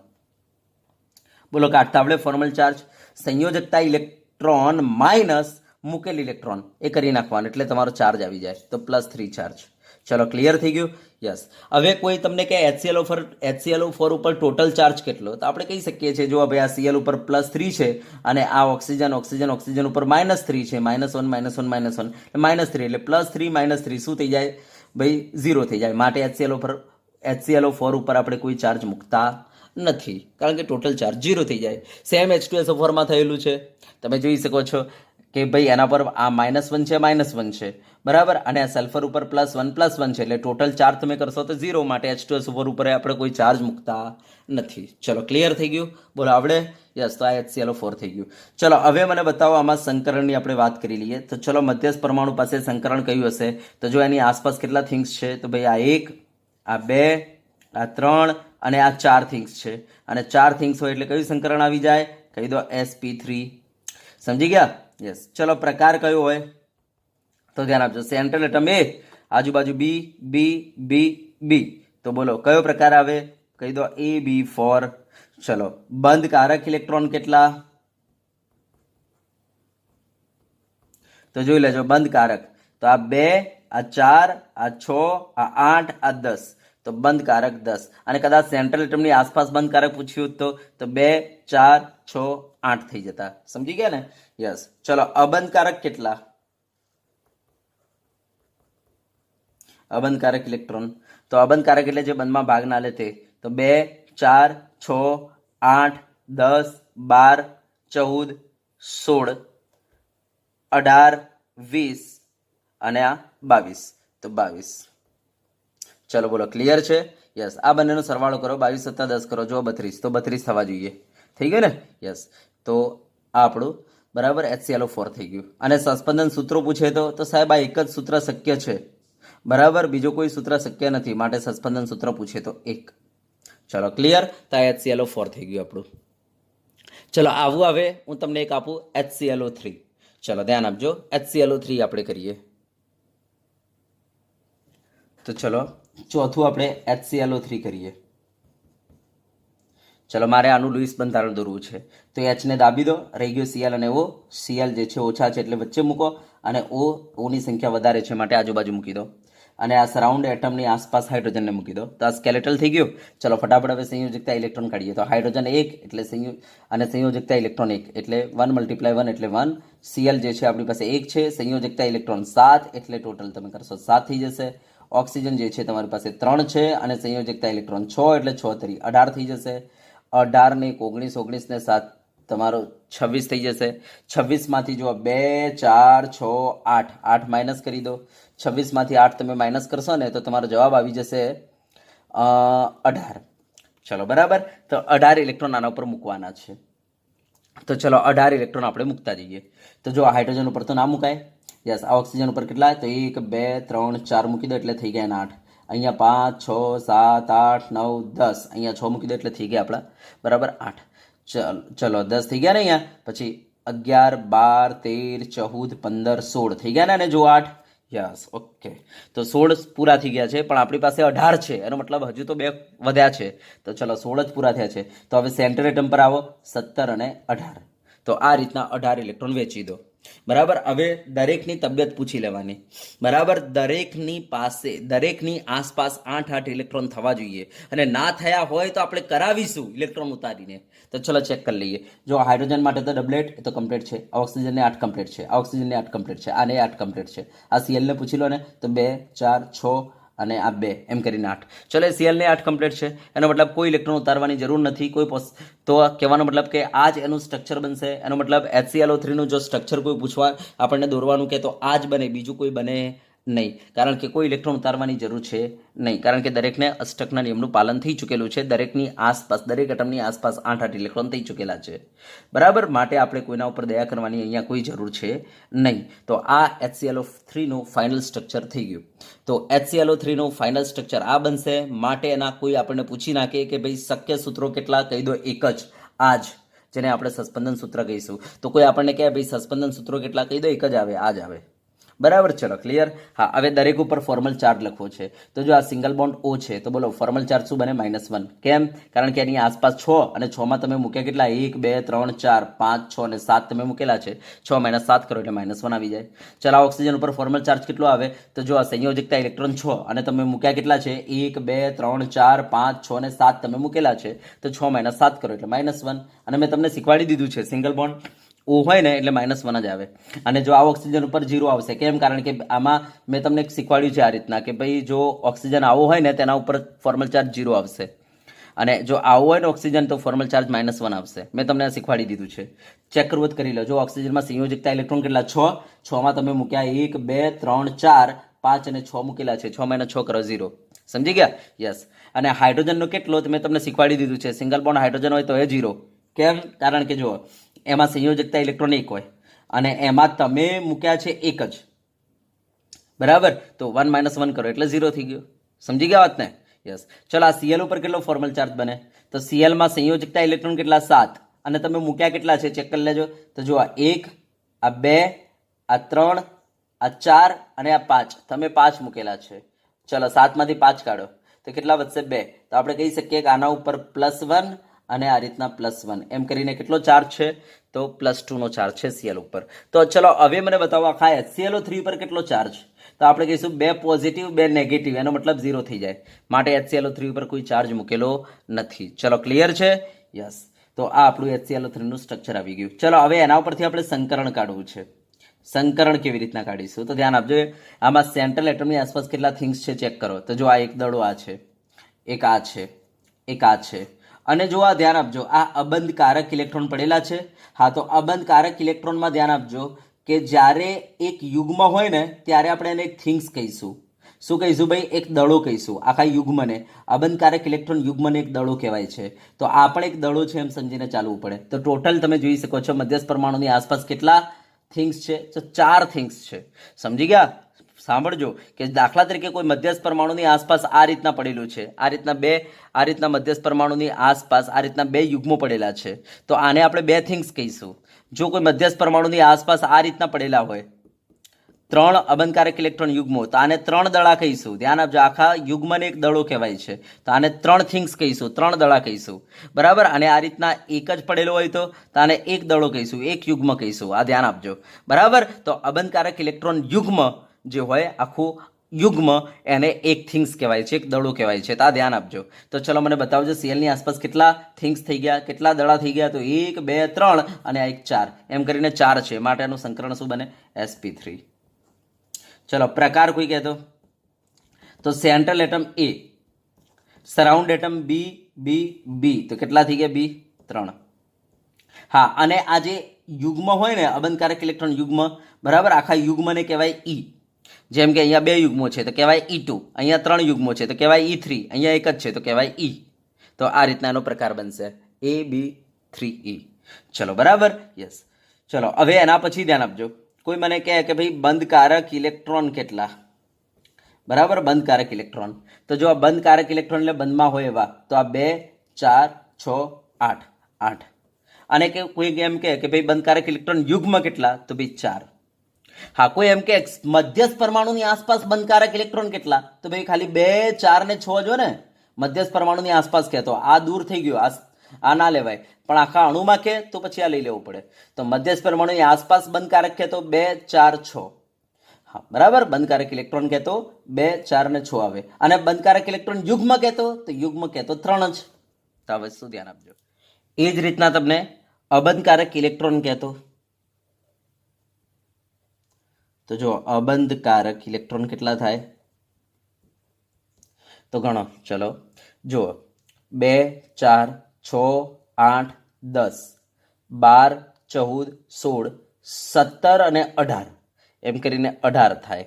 બોલો, કાઢતા આપણે ફોર્મલ ચાર્જ. સંયોજકતા ઇલેક્ટ્રોન માઇનસ મૂકેલ ઇલેક્ટ્રોન એ કરી નાખવાનું, એટલે તમારો ચાર્જ આવી જાય. તો +3 ચાર્જ. ચલો, ક્લિયર થઈ ગયું? યસ. હવે કોઈ તમને કહે HClO4 ઉપર ટોટલ ચાર્જ કેટલો? તો આપણે કહી શકીએ છીએ, જો ભાઈ આ Cl ઉપર +3 છે, અને આ ઓક્સિજન ઉપર -3 છે. -1, -1, -1, -3, એટલે +3 -3 શું થઈ જાય? ભાઈ 0 થઈ જાય. માટે HClO4 ઉપર આપણે કોઈ ચાર્જ મૂકતા નથી, કારણ કે ટોટલ ચાર્જ 0 થઈ જાય. સેમ H2SO4 માં થયેલું છે. તમે જોઈ શકો છો કે ભાઈ એના પર આ -1 છે, -1 છે, બરાબર. અને આ સલ્ફર ઉપર +1 છે, એટલે ટોટલ ચાર્જ તમે કરશો તો 0. માટે H2SO4 ઉપર આપણે કોઈ ચાર્જ મૂકતા નથી. ચલો, ક્લિયર થઈ ગયું? બોલો, આવડે? યસ. તો આ HClO4 થઈ ગયું. ચલો, હવે મને બતાવો આમાં સંકરણની આપણે વાત કરી લઈએ. તો ચલો, મધ્યસ્થ પરમાણુ પાસે સંકરણ કયું હશે? તો જો એની આસપાસ કેટલા થિંગ્સ છે? તો ભાઈ આ 1, આ 2, આ 3 અને આ 4 થિંગ્સ છે. અને 4 થિંગ્સ હોય એટલે કયું સંકરણ આવી જાય? કહી દો sp3. સમજી ગયા? યસ. ચલો, પ્રકાર કયો હોય? તો ધ્યાન આપજો. સેન્ટ્રલ એટમ A, આજુબાજુ B, B, B, B. તો બોલો, કયો પ્રકાર આવે? કહી દો AB4. ચલો, બંધ કારક ઇલેક્ટ્રોન કેટલા? તો જોઈ લેજો બંધ કારક, તો આ 2, આ 4, આ 6, આ 8, આ 10, તો બંધ કારક 10. અને કદાચ સેન્ટ્રલ એટમની આસપાસ બંધ કારક પૂછ્યું તો 2, 4, 6, 8 થઈ જતા. સમજી ગયા ને? યસ. ચલો અબંધ કારક કેટલા? અબંધ કારક ઇલેક્ટ્રોન, તો અબંધ કારક એટલે જે બંધમાં ભાગ ના લે તે, તો 2, 4, 6, 8, 10, 12, 14, 16, 18, 20 અને આ 22, તો 22. ચલો બોલો, ક્લિયર છે? યસ. આ બંનેનો સરવાળો કરો, 22 + 10 કરો, જો 32, તો 32 થવા જોઈએ. થઈ ગયું ને? યસ. તો આ આપણું બરાબર HClO4 થઈ ગયું. અને સસ્પેન્શન સૂત્રો પૂછે તો સાહેબ આ એક જ સૂત્ર શક્ય છે, બરાબર, બીજો કોઈ સૂત્ર શક્ય નથી, માટે સસ્પેન્શન સૂત્ર પૂછે તો 1. ચલો ક્લિયર? તો આ HClO4 થઈ ગયું આપણું. ચલો આવું હવે હું તમને એક આપું HClO3. ચલો ધ્યાન આપજો, HClO3 આપણે કરીએ. તો ચલો ચોથું આપણે HClO3 કરીએ. ચલો મારે આનું લુઈસ બંધારણ દોરવું છે, તો H ને દાબી દો, રહી ગયો Cl અને O. Cl જે છે ઓછા છે એટલે વચ્ચે મૂકો, અને ઓની સંખ્યા વધારે છે માટે આજુબાજુ મૂકી દો, અને આ સરાઉન્ડ એટમની આસપાસ હાઇડ્રોજનને મૂકી દો. તો આ સ્કેલેટલ થઈ ગયું. ચલો ફટાફટ હવે સંયોજકતા ઇલેક્ટ્રોન કાઢીએ. તો હાઇડ્રોજન 1 એટલે અને સંયોજકતા ઇલેક્ટ્રોન 1 એટલે 1 × 1 એટલે 1. Cl જે છે આપણી પાસે 1 છે, સંયોજકતા ઇલેક્ટ્રોન 7 એટલે ટોટલ તમે કરશો 7 થઈ જશે. ઓક્સિજન જે છે તમારી પાસે 3 છે, અને સંયોજકતા ઇલેક્ટ્રોન 6 એટલે 6 × 3 18 થઈ જશે. 18 ને 19, 19 ને 7 તમારો 26 થઈ જશે. 26 માંથી જો 2, 4, 6, 8, 8 માઇનસ કરી દો. 26 માંથી 8 તમે માઇનસ કરશો ને તો તમારો જવાબ આવી જશે 18. ચલો બરાબર, તો 18 ઇલેક્ટ્રોન આના ઉપર મૂકવાના છે. તો ચલો 18 ઇલેક્ટ્રોન આપણે મૂકતા જઈએ. તો જો હાઇડ્રોજન ઉપર તો ના મુકાય. યસ. આ ઓક્સિજન ઉપર કેટલા? તો 1, 2, 3, 4 મૂકી દો એટલે થઈ ગયા 8. અહીંયા 5, 6, 7, 8, 9, 10, અહીંયા 6 મૂકી દો એટલે થઈ ગયા આપણા બરાબર 8. ચલો 10 થઈ ગયા ને અહીંયા. પછી 11, 12, 13, 14, 15, 16 થઈ ગયા ને, અને જો 8. યસ. ઓકે. તો 16 પૂરા થઈ ગયા છે, પણ આપણી પાસે 18 છે, એનો મતલબ હજુ તો 2 વધ્યા છે. તો ચલો 16 જ પૂરા થયા છે. તો હવે સેન્ટર એટમ પર આવો, 17 અને 18. તો આ રીતના 18 ઇલેક્ટ્રોન વેચી દો. બરાબર. હવે દરેકની તબિયત પૂછી લેવાની. બરાબર. દરેકની આસપાસ 8 ઇલેક્ટ્રોન થવા જોઈએ, અને ના થયા હોય તો આપણે કરાવીશું ઇલેક્ટ્રોન ઉતારીને. તો ચલો ચેક કરી લઈએ. જો હાઇડ્રોજન માટે તો ડબલેટ એ તો કમ્પ્લીટ છે, આ ઓક્સિજનને 8 કમ્પ્લીટ છે, આ ઓક્સિજનને 8 કમ્પ્લીટ છે, આને 8 કમ્પ્લીટ છે. આ Cl ને પૂછી લો ને, તો 2, 4, 6 અને આ 2 એમ કરીને 8. ચલો Cl ને 8 કમ્પ્લીટ છે, એનો મતલબ કોઈ ઇલેક્ટ્રોન ઉતારવાની જરૂર નથી. તો કહેવાનો મતલબ કે આ જ એનું સ્ટ્રક્ચર બનશે. એનો મતલબ HClO3 નું જો સ્ટ્રક્ચર કોઈ પૂછવા આપણને દોરવાનું કે તો આ જ બને, બીજું કોઈ બને નહીં, કારણ કે કોઈ ઇલેક્ટ્રોન ઉતારવાની જરૂર છે નહીં, કારણ કે દરેકને અષ્ટકના નિયમનું પાલન થઈ ચૂકેલું છે. દરેકની આસપાસ, દરેક એટમની આસપાસ 8 ઇલેક્ટ્રોન થઈ ચૂકેલા છે. બરાબર. માટે આપણે કોઈના ઉપર દયા કરવાની અહીંયા કોઈ જરૂર છે નહીં. તો આ HClO3 નું ફાઇનલ સ્ટ્રક્ચર થઈ ગયું. તો HClO3 નું ફાઇનલ સ્ટ્રક્ચર આ બનશે. માટે એના કોઈ આપણને પૂછી નાખે કે ભાઈ શક્ય સૂત્રો કેટલા, કહી દો એક જ, આ જ, જેને આપણે સસ્પેન્શન સૂત્ર કહીશું. તો કોઈ આપણને કહે ભાઈ સસ્પેન્શન સૂત્રો કેટલા, કહી દો એક જ આવે, આ જ આવે. બરાબર. ચલો ક્લિયર? હા. હવે દરેક ઉપર ફોર્મલ ચાર્જ લખવો છે. તો જો આ સિંગલ બોન્ડ O છે, તો બોલો ફોર્મલ ચાર્જ શું બને? -1. કેમ? કારણ કે એની આસપાસ 6, અને 6 માં તમે મૂક્યા કેટલા? 1, 2, 3, 4, 5, 6 અને 7 તમે મૂકેલા છે. 6 - 7 કરો એટલે -1 આવી જાય. ચલો ઓક્સિજન ઉપર ફોર્મલ ચાર્જ કેટલો આવે? તો જો આ સંયોજકતા ઇલેક્ટ્રોન 6, અને તમે મૂક્યા કેટલા છે? 1, 2, 3, 4, 5, 6 અને 7 તમે મૂકેલા છે. તો 6 - 7 કરો એટલે -1. અને મેં તમને શીખવાડી દીધું છે, સિંગલ બોન્ડ O હોય ને એટલે -1 જ આવે. અને જો આ ઓક્સિજન ઉપર 0 આવશે. કેમ? કારણ કે આમાં મેં તમને શીખવાડ્યું છે આ રીતના કે ભાઈ જો ઓક્સિજન આવો હોય ને તેના ઉપર ફોર્મલ ચાર્જ 0 આવશે, અને જો આવો હોય ને ઓક્સિજન તો ફોર્મલ ચાર્જ -1 આવશે. મેં તમને શીખવાડી દીધું છે. ચેક કરવું કરી લો. જો ઓક્સિજનમાં સંયોજકતા ઇલેક્ટ્રોન કેટલા? 6. 6 માં તમે મૂક્યા 1, 2, 3, 4, 5 અને 6 મૂકેલા છે. 6 - 6 કરો 0. સમજી ગયા? યસ. અને હાઇડ્રોજનનો કેટલો મેં તમને શીખવાડી દીધું છે. સિંગલ બોન્ડ હાઇડ્રોજન હોય તો એ 0. કેમ? કારણ કે જો એમાં સંયોજકતા ઇલેક્ટ્રોન 1 હોય, અને એમાં તમે મૂક્યા છે 1 જ. બરાબર. તો 1 - 1 કરો એટલે 0 થઈ ગયો. સમજી ગયા વાત ને? યસ. ચલો આ Cl ઉપર કેટલો ફોર્મલ ચાર્જ બને? તો Cl માં સંયોજકતા ઇલેક્ટ્રોન કેટલા? 7. અને તમે મૂક્યા કેટલા છે ચેક કરી લેજો. તો જો આ 1, આ 2, આ 3, આ 4 અને આ 5 તમે 5 મૂકેલા છે. ચલો 7 માંથી 5 કાઢો તો કેટલા વધશે? 2. તો આપણે કહી શકીએ કે આના ઉપર +1 અને આ રીતના +1 એમ કરીને કેટલો ચાર્જ છે? તો તો +2 નો ચાર્જ છે Cl ઉપર. તો ચલો હવે મને બતાવો આખા HClO3 પર કેટલો ચાર્જ? તો આપણે કહીશું 2 પોઝિટિવ 2 નેગેટિવ, એનો મતલબ 0 થઈ જાય, માટે HClO3 ઉપર કોઈ ચાર્જ મૂકેલો નથી. ચલો ક્લિયર છે? યસ. તો આ આપણું HClO3 નું સ્ટ્રક્ચર આવી ગયું. ચલો હવે એના ઉપરથી આપણે સંકરણ કાઢવું છે. સંકરણ કેવી રીતના કાઢીશું? તો ધ્યાન આપજો, આમાં સેન્ટ્રલ એટમની આસપાસ કેટલા થિંગ્સ છે ચેક કરો. તો જો આ એક દડો આ છે, એક આ છે, એક આ છે, અને જો આ ધ્યાન આપજો, આ અબંધ કારક ઇલેક્ટ્રોન પડેલા છે. હા, તો અબંધ કારક ઇલેક્ટ્રોનમાં ધ્યાન આપજો કે જ્યારે એક યુગ્મ હોય ને ત્યારે આપણે એને એક થિંગ્સ કહીશું. શું કહીશું ભાઈ? એક દડો કહીશું. આખા યુગ્મને, અબંધ કારક ઇલેક્ટ્રોન યુગ્મને એક દડો કહેવાય છે. તો આ પણ એક દડો છે એમ સમજીને ચાલવું પડે. તો ટોટલ તમે જોઈ શકો છો મધ્યસ્થ પરમાણુની આસપાસ કેટલા થિંગ્સ છે? તો 4 થિંગ્સ છે. સમજી ગયા? સાંભળજો કે દાખલા તરીકે કોઈ મધ્યસ્થ પરમાણુની આસપાસ આ રીતના પડેલું છે, આ રીતના મધ્યસ્થ પરમાણુની આસપાસ આ રીતના 2 યુગ્મો પડેલા છે, તો આને આપણે 2 થિંગ્સ કહીશું. જો કોઈ મધ્યસ્થ પરમાણુની આસપાસ આ રીતના પડેલા હોય 3 અબંધકારક ઇલેક્ટ્રોન યુગ્મો, તો આને 3 દડા કહીશું. ધ્યાન આપજો, આખા યુગ્મને એક દડો કહેવાય છે, તો આને 3 થિંગ્સ કહીશું, 3 દડા કહીશું, બરાબર. અને આ રીતના એક જ પડેલો હોય તો આને એક દડો કહીશું, એક યુગ્મ કહીશું. આ ધ્યાન આપજો, બરાબર. તો અબંધકારક ઇલેક્ટ્રોન યુગ્મ જે હોય, આખું યુગ્મ, એને એક થિંગ્સ કહેવાય છે, એક દડો કહેવાય છે. તો આ ધ્યાન આપજો. તો ચલો મને બતાવજો Clની આસપાસ કેટલા થિંગ્સ થઈ ગયા, કેટલા દડા થઈ ગયા? તો 1 2 3 અને આ એક 4, એમ કરીને 4 છે, માટે આનું સંકરણ શું બને? sp3. ચલો પ્રકાર કોઈ કહેતો? તો central atom A, surround atom B, B, B, તો કેટલા થઈ ગયા? B 3. હા, અને આ જે યુગ્મ હોય ને, અબંધકારક ઇલેક્ટ્રોન યુગ્મ, બરાબર, આખા યુગ્મને કહેવાય E. જેમ કે અહીંયા 2 યુગ્મો છે તો કહેવાય E2, અહીંયા 3 યુગ્મો છે તો કહેવાય E3, અહીંયા એક જ છે તો કહેવાય E. તો આ રીતના એનો પ્રકાર બનશે AB3E. ચલો બરાબર, યસ. ચલો હવે એના પછી ધ્યાન આપજો, કોઈ મને કહે કે ભાઈ બંધકારક ઇલેક્ટ્રોન કેટલા? બરાબર, બંધકારક ઇલેક્ટ્રોન. તો જો આ બંધકારક ઇલેક્ટ્રોન એટલે બંધમાં હોય એવા, તો આ 2 4 6 8 8. અને કે કોઈ એમ કે ભાઈ બંધકારક ઇલેક્ટ્રોન યુગ્મ કેટલા? તો ભાઈ 4. હા, કોઈ એમ કે મધ્યસ્થ પરમાણુની આસપાસ બંધકારક ઇલેક્ટ્રોન કેટલા? તો ભાઈ ખાલી 2 4 ને 6 જો ને, મધ્યસ્થ પરમાણુની આસપાસ કહેતો, આ દૂર થઈ ગયો, આ ના લેવાય, પણ આખા અણુમાં કે તો પછી આ લઈ લેવું પડે. તો મધ્યસ્થ પરમાણુની આસપાસ બંધકારક કે તો 2 4 6. હા બરાબર, બંધકારક ઇલેક્ટ્રોન કહેતો 2 4 ને 6 આવે, અને બંધકારક ઇલેક્ટ્રોન યુગ્મ કહેતો તો યુગ્મ કહેતો 3 જ. તો આ વસ્તુ ધ્યાન આપજો. એ જ રીતના તમને અબંધકારક ઇલેક્ટ્રોન કહેતો, તો જો અબંધકારક ઇલેક્ટ્રોન કેટલા થાય? તો ગણો, ચલો જુઓ, 2 4 6 8 10 12 14 16 17 અને 18, એમ કરીને 18 થાય,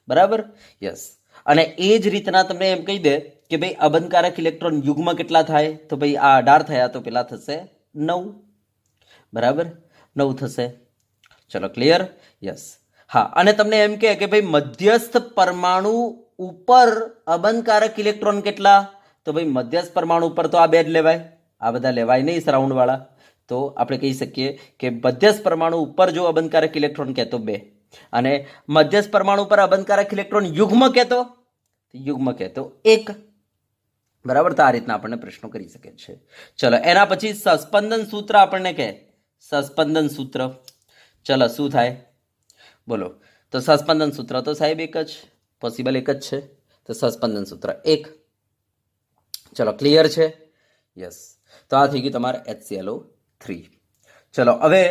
બરાબર, યસ. અને એ જ રીતના તમને એમ કહી દે કે ભાઈ અબંધકારક ઇલેક્ટ્રોન યુગ્મ કેટલા થાય? તો ભાઈ આ 18 થયા તો પેલા થશે 9, બરાબર, 9 થશે. ચલો ક્લિયર? યસ. હા, અને તમને એમ કે ભાઈ મધ્યસ્થ પરમાણુ ઉપર અબંધકારક ઇલેક્ટ્રોન કેટલા? તો ભાઈ મધ્યસ્થ પરમાણુ ઉપર તો આ 2 જ લેવાય, આ બધા લેવાય નહીં સરાઉન્ડ વાળા. તો આપણે કહી શકીએ કે મધ્યસ્થ પરમાણુ ઉપર જો અબંધકારક ઇલેક્ટ્રોન કહેતો 2, અને મધ્યસ્થ પરમાણુ પર અબંધકારક ઇલેક્ટ્રોન યુગ્મ કહેતો 1, બરાબર. તો આ રીતના આપણને પ્રશ્નો કરી શકે છે. ચલો એના પછી સસ્પંદન સૂત્ર આપણને કહે, સસ્પંદન સૂત્ર, ચલો શું થાય બોલો? તો સસ્પંદન સૂત્ર તો સાહેબ એક જ, પોસિબલ એક જ છે, તો સસ્પંદન સૂત્ર 1. ચલો ક્લિયર છે? યસ. તો આ થઈ ગયું તમારે HClO3. ચલો હવે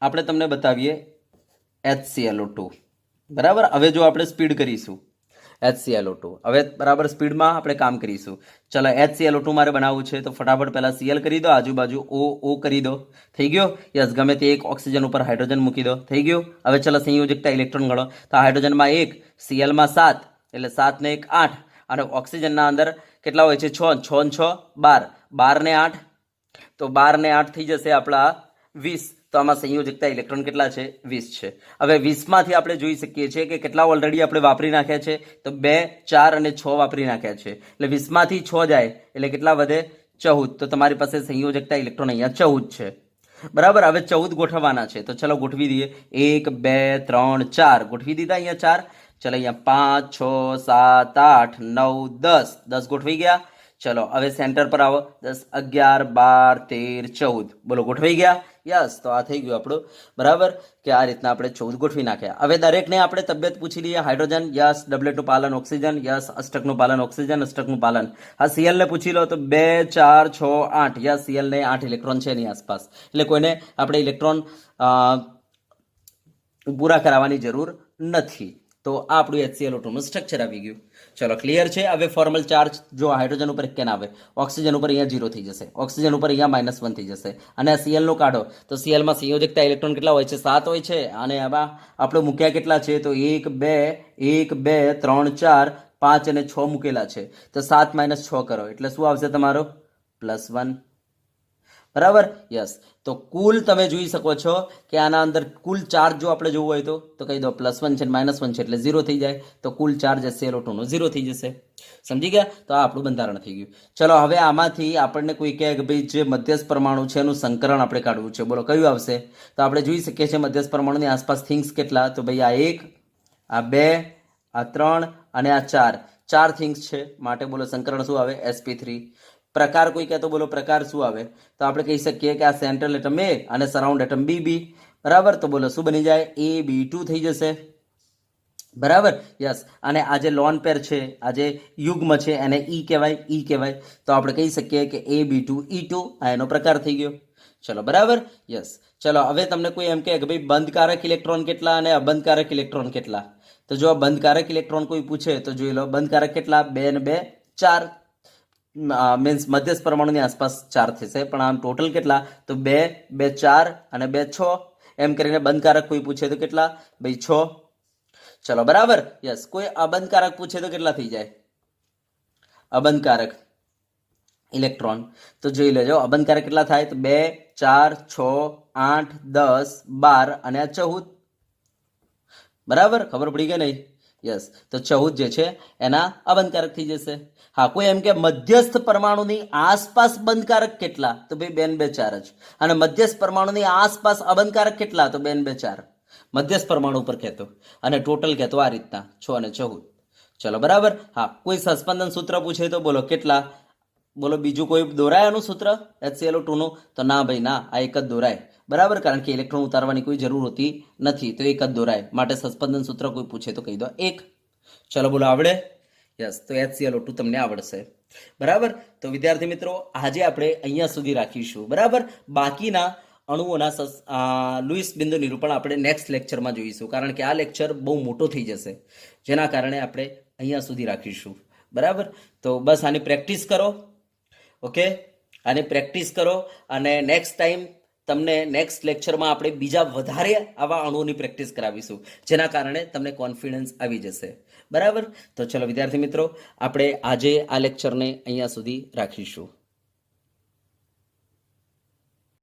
આપણે તમને બતાવીએ HClO2, બરાબર. હવે જો આપણે સ્પીડ કરીશું HClO2, હવે બરાબર સ્પીડમાં આપણે કામ કરીશું. ચલો HClO2 મારે બનાવવું છે તો ફટાફટ પહેલાં Cl કરી દો, આજુબાજુ O કરી દો, થઈ ગયો. યસ, ગમે તે એક ઓક્સિજન ઉપર હાઇડ્રોજન મૂકી દો, થઈ ગયું. હવે ચલો સંયોજકતા ઇલેક્ટ્રોન ગણો, તો હાઇડ્રોજનમાં 1, Clમાં 7, એટલે 7 ને 1 8, અને ઓક્સિજનના અંદર કેટલા હોય છે? 6, 6 ને 6 12, 12 ને 8, તો 12 ને 8 થઈ જશે આપણા 20. તો આમાં સંયોજકતા ઇલેક્ટ્રોન કેટલા છે? 20 છે. હવે 20માંથી આપણે જોઈ શકીએ છીએ કે કેટલા ઓલરેડી આપણે વાપરી નાખ્યા છે, તો 2 4 અને 6 વાપરી નાખ્યા છે, એટલે 20માંથી 6 જાય એટલે કેટલા વધે? 14. તો તમારી પાસે સંયોજકતા ઇલેક્ટ્રોન અહીંયા 14 છે, બરાબર. હવે 14 ગોઠવવાના છે, તો ચલો ગોઠવી દઈએ. 1 2 3 4 ગોઠવી દીધા, અહીંયા 4. ચલો અહીંયા 5 6 7 8 9 10, 10 ગોઠવી ગયા. ચલો હવે સેન્ટર પર આવો, 10 11 12 13 14, બોલો ગોઠવાઈ ગયા? યસ, તો આ થઈ ગયું આપણું, બરાબર, કે આ રીતના આપણે 14 ગોઠવી નાખ્યા. હવે દરેકને આપણે તબિયત પૂછી લઈએ. Hydrogen, yes. ડબલેટનું પાલન ઓક્સિજન, યસ. અષ્ટકનું પાલન ઓક્સિજન, અષ્ટકનું પાલન. આ સીએલ ને પૂછી લો તો 2 4 6 8, યસ. સીએલ ને 8 ઇલેક્ટ્રોન છે એની આસપાસ, એટલે કોઈને આપણે ઇલેક્ટ્રોન પૂરા કરાવવાની જરૂર નથી. તો આ આપણું HClO2 નું સ્ટ્રક્ચર આવી ગયું. ચલો, ક્લિયર છે. હવે ફોર્મલ ચાર્જ જો હાઇડ્રોજન ઉપર કેન આવે, ઓક્સિજન ઉપર અહીંયા 0 થઈ જશે, ઓક્સિજન ઉપર અહીંયા -1 થઈ જશે. અને આ સીએલ નો કાઢો તો સીએલમાં સંયોજકતા ઇલેક્ટ્રોન કેટલા હોય છે? 7 હોય છે. અને આમાં આપણે મૂક્યા કેટલા છે? તો 1 2 3 4 5 અને 6 મૂકેલા છે. તો 7 - 6 કરો એટલે શું આવશે તમારો? +1. બરાબર, યસ. તો કુલ તમે જોઈ શકો છો કે આના અંદર કુલ ચાર્જ જો આપણે જોવું હોય તો કહી દો +1 છે -1 છે એટલે 0 થઈ જાય. તો કુલ ચાર્જ HClO2 નો 0 થઈ જશે. સમજી ગયા? તો આ આપણું બંધારણ થઈ ગયું. ચલો, હવે આમાંથી આપણને કોઈ કહે કે ભાઈ જે મધ્યસ્થ પરમાણુ છે એનું સંકરણ આપણે કાઢવું છે, બોલો કયું આવશે? તો આપણે જોઈ શકીએ છીએ મધ્યસ્થ પરમાણુની આસપાસ થિંગ્સ કેટલા? તો ભાઈ આ 1, આ 2, આ 3 અને આ 4, 4 થિંગ્સ છે. માટે બોલો સંકરણ શું આવે? sp3. પ્રકાર કોઈ કહેતો, બોલો પ્રકાર શું આવે? તો આપણે કહી શકીએ કે આ સેન્ટ્રલ એટમ A અને સરાઉન્ડ એટમ BB. બરાબર, તો બોલો શું બની જાય? AB2 થઈ જશે. બરાબર, યસ. અને આ જે લોન પેર છે, આ જે યુગ્મ છે એને E કહેવાય. તો આપણે કહી શકીએ કે AB2E2 આ એનો પ્રકાર થઈ ગયો. ચલો, બરાબર, યસ. ચલો, હવે તમને કોઈ એમ કહે કે ભાઈ બંધકારક ઇલેક્ટ્રોન કેટલા અને અબંધકારક ઇલેક્ટ્રોન કેટલા? તો જો બંધકારક ઇલેક્ટ્રોન કોઈ પૂછે તો જોઈ લો, બંધકારક કેટલા? 2 અને 2 4. મીન્સ મધ્યસ્થ પરમાણુની આસપાસ 4 થશે, પણ આમ ટોટલ કેટલા? તો 2 2 4 અને 2 6. એમ કરીને બંધકારક કોઈ પૂછે તો કેટલા? ભાઈ 6. ચલો, બરાબર, યસ. કોઈ અબંધકારક પૂછે તો કેટલા થઈ જાય? અબંધકારક ઇલેક્ટ્રોન તો જોઈ લેજો, અબંધકારક કેટલા થાય? તો 2 4 6 8 10 12 અને આ 14. બરાબર, ખબર પડી કે નહીં? યસ. તો 14 જે છે એના અબંધકારક થઈ જશે. હા, કોઈ એમ કે મધ્યસ્થ પરમાણુની આસપાસ બંધકારક કેટલા? તો ભાઈ 2 2 4 જ. અને મધ્યસ્થ પરમાણુની આસપાસ અબંધકારક કેટલા? તો 2 2 4. મધ્યસ્થ પરમાણુ ઉપર કહેતો અને ટોટલ કહેતો આ રીતના 6 અને 14. ચલો, બરાબર. હા, કોઈ સસ્પેન્શન સૂત્ર પૂછે તો બોલો કેટલા? બોલો બીજું કોઈ દોરાય આનું સૂત્ર HClO2 નું? તો ના ભાઈ ના, આ એક જ દોરાય. બરાબર, કારણ કે ઇલેક્ટ્રોન ઉતારવાની કોઈ જરૂર હોતી નથી, તો એક જ દોરાય. માટે સસ્પેન્શન સૂત્ર કોઈ પૂછે તો કહી દો 1. ચલો, બોલો આવડે? યસ. તો HClO2 તમને આવડશે. બરાબર. તો વિદ્યાર્થી મિત્રો, આજે આપણે અહીંયા સુધી રાખીશું. બરાબર, બાકીના અણુઓના લુઈસ બિંદુ નિરૂપણ આપણે નેક્સ્ટ લેક્ચરમાં જોઈશું, કારણ કે આ લેક્ચર બહુ મોટો થઈ જશે, જેના કારણે આપણે અહીંયા સુધી રાખીશું. બરાબર, તો બસ આની પ્રેક્ટિસ કરો. ઓકે, આની પ્રેક્ટિસ કરો અને નેક્સ્ટ ટાઈમ તમને નેક્સ્ટ લેક્ચરમાં આપણે બીજા વધારે આવા અણુઓની પ્રેક્ટિસ કરાવીશું, જેના કારણે તમને કોન્ફિડન્સ આવી જશે. બરાબર, તો ચલો વિદ્યાર્થી મિત્રો, આપણે આજે આ લેક્ચરને અહીંયા સુધી રાખીશું.